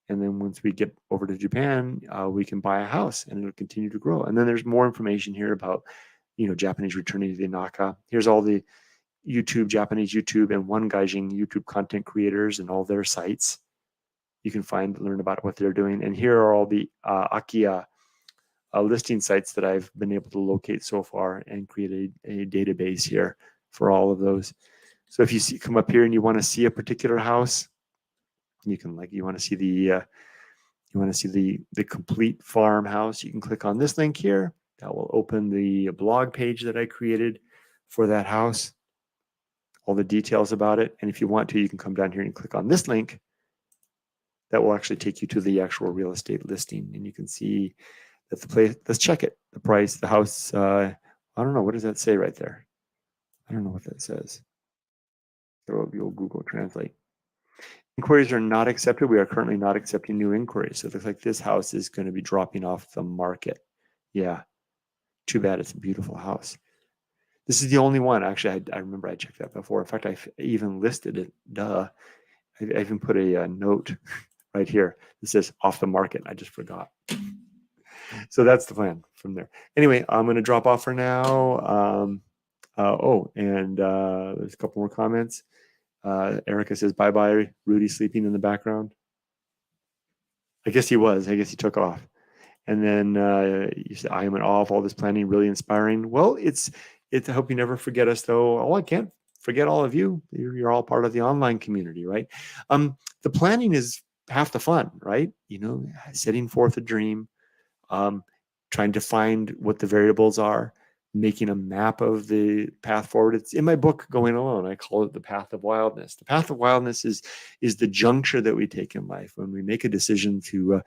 Speaker 1: And then once we get over to Japan, we can buy a house, and it'll continue to grow. And then there's more information here about Japanese returning to the Naka. Here's all the Japanese YouTube and One Gaijin YouTube content creators and all their sites. You can learn about what they're doing. And here are all the Akia listing sites that I've been able to locate so far and create a database here for all of those. So if you come up here and you want to see a particular house, you want to see the complete farmhouse, you can click on this link here. That will open the blog page that I created for that house, all the details about it. And if you want to, you can come down here and click on this link. That will actually take you to the actual real estate listing, and you can see that the place. Let's check it. The price, the house. I don't know. What does that say right there? I don't know what that says. Throw up the old Google Translate. Inquiries are not accepted. We are currently not accepting new inquiries. So it looks like this house is going to be dropping off the market. Yeah. Too bad. It's a beautiful house. This is the only one. Actually, I remember I checked that before. In fact, I even listed it. Duh. I even put a note right here that says off the market. I just forgot. So that's the plan from there. Anyway, I'm going to drop off for now. There's a couple more comments. Erica says, bye-bye, Rudy sleeping in the background. I guess he was. I guess he took off. And then you said, I am in awe of all this planning, really inspiring. Well, it's. I hope you never forget us, though. Oh, I can't forget all of you. You're all part of the online community, right? The planning is half the fun, right? Setting forth a dream, trying to find what the variables are, making a map of the path forward. It's in my book, Going Alone. I call it the path of wildness. The path of wildness is the juncture that we take in life when we make a decision to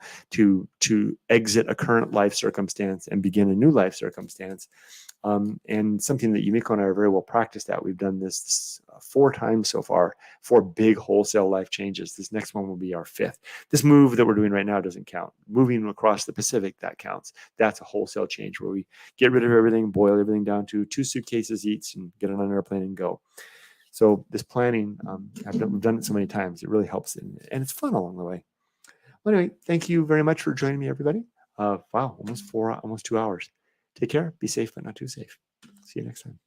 Speaker 1: exit a current life circumstance and begin a new life circumstance. And something that Yumiko and I are very well practiced at. We've done this 4 times so far, 4 big wholesale life changes. This next one will be our 5th. This move that we're doing right now doesn't count. Moving across the Pacific, that counts. That's a wholesale change where we get rid of everything, boil everything down to 2 suitcases each, and get on an airplane and go. So this planning, we've done it so many times. It really helps, and it's fun along the way. Well, anyway, thank you very much for joining me, everybody. Wow, almost 2 hours. Take care. Be safe, but not too safe. See you next time.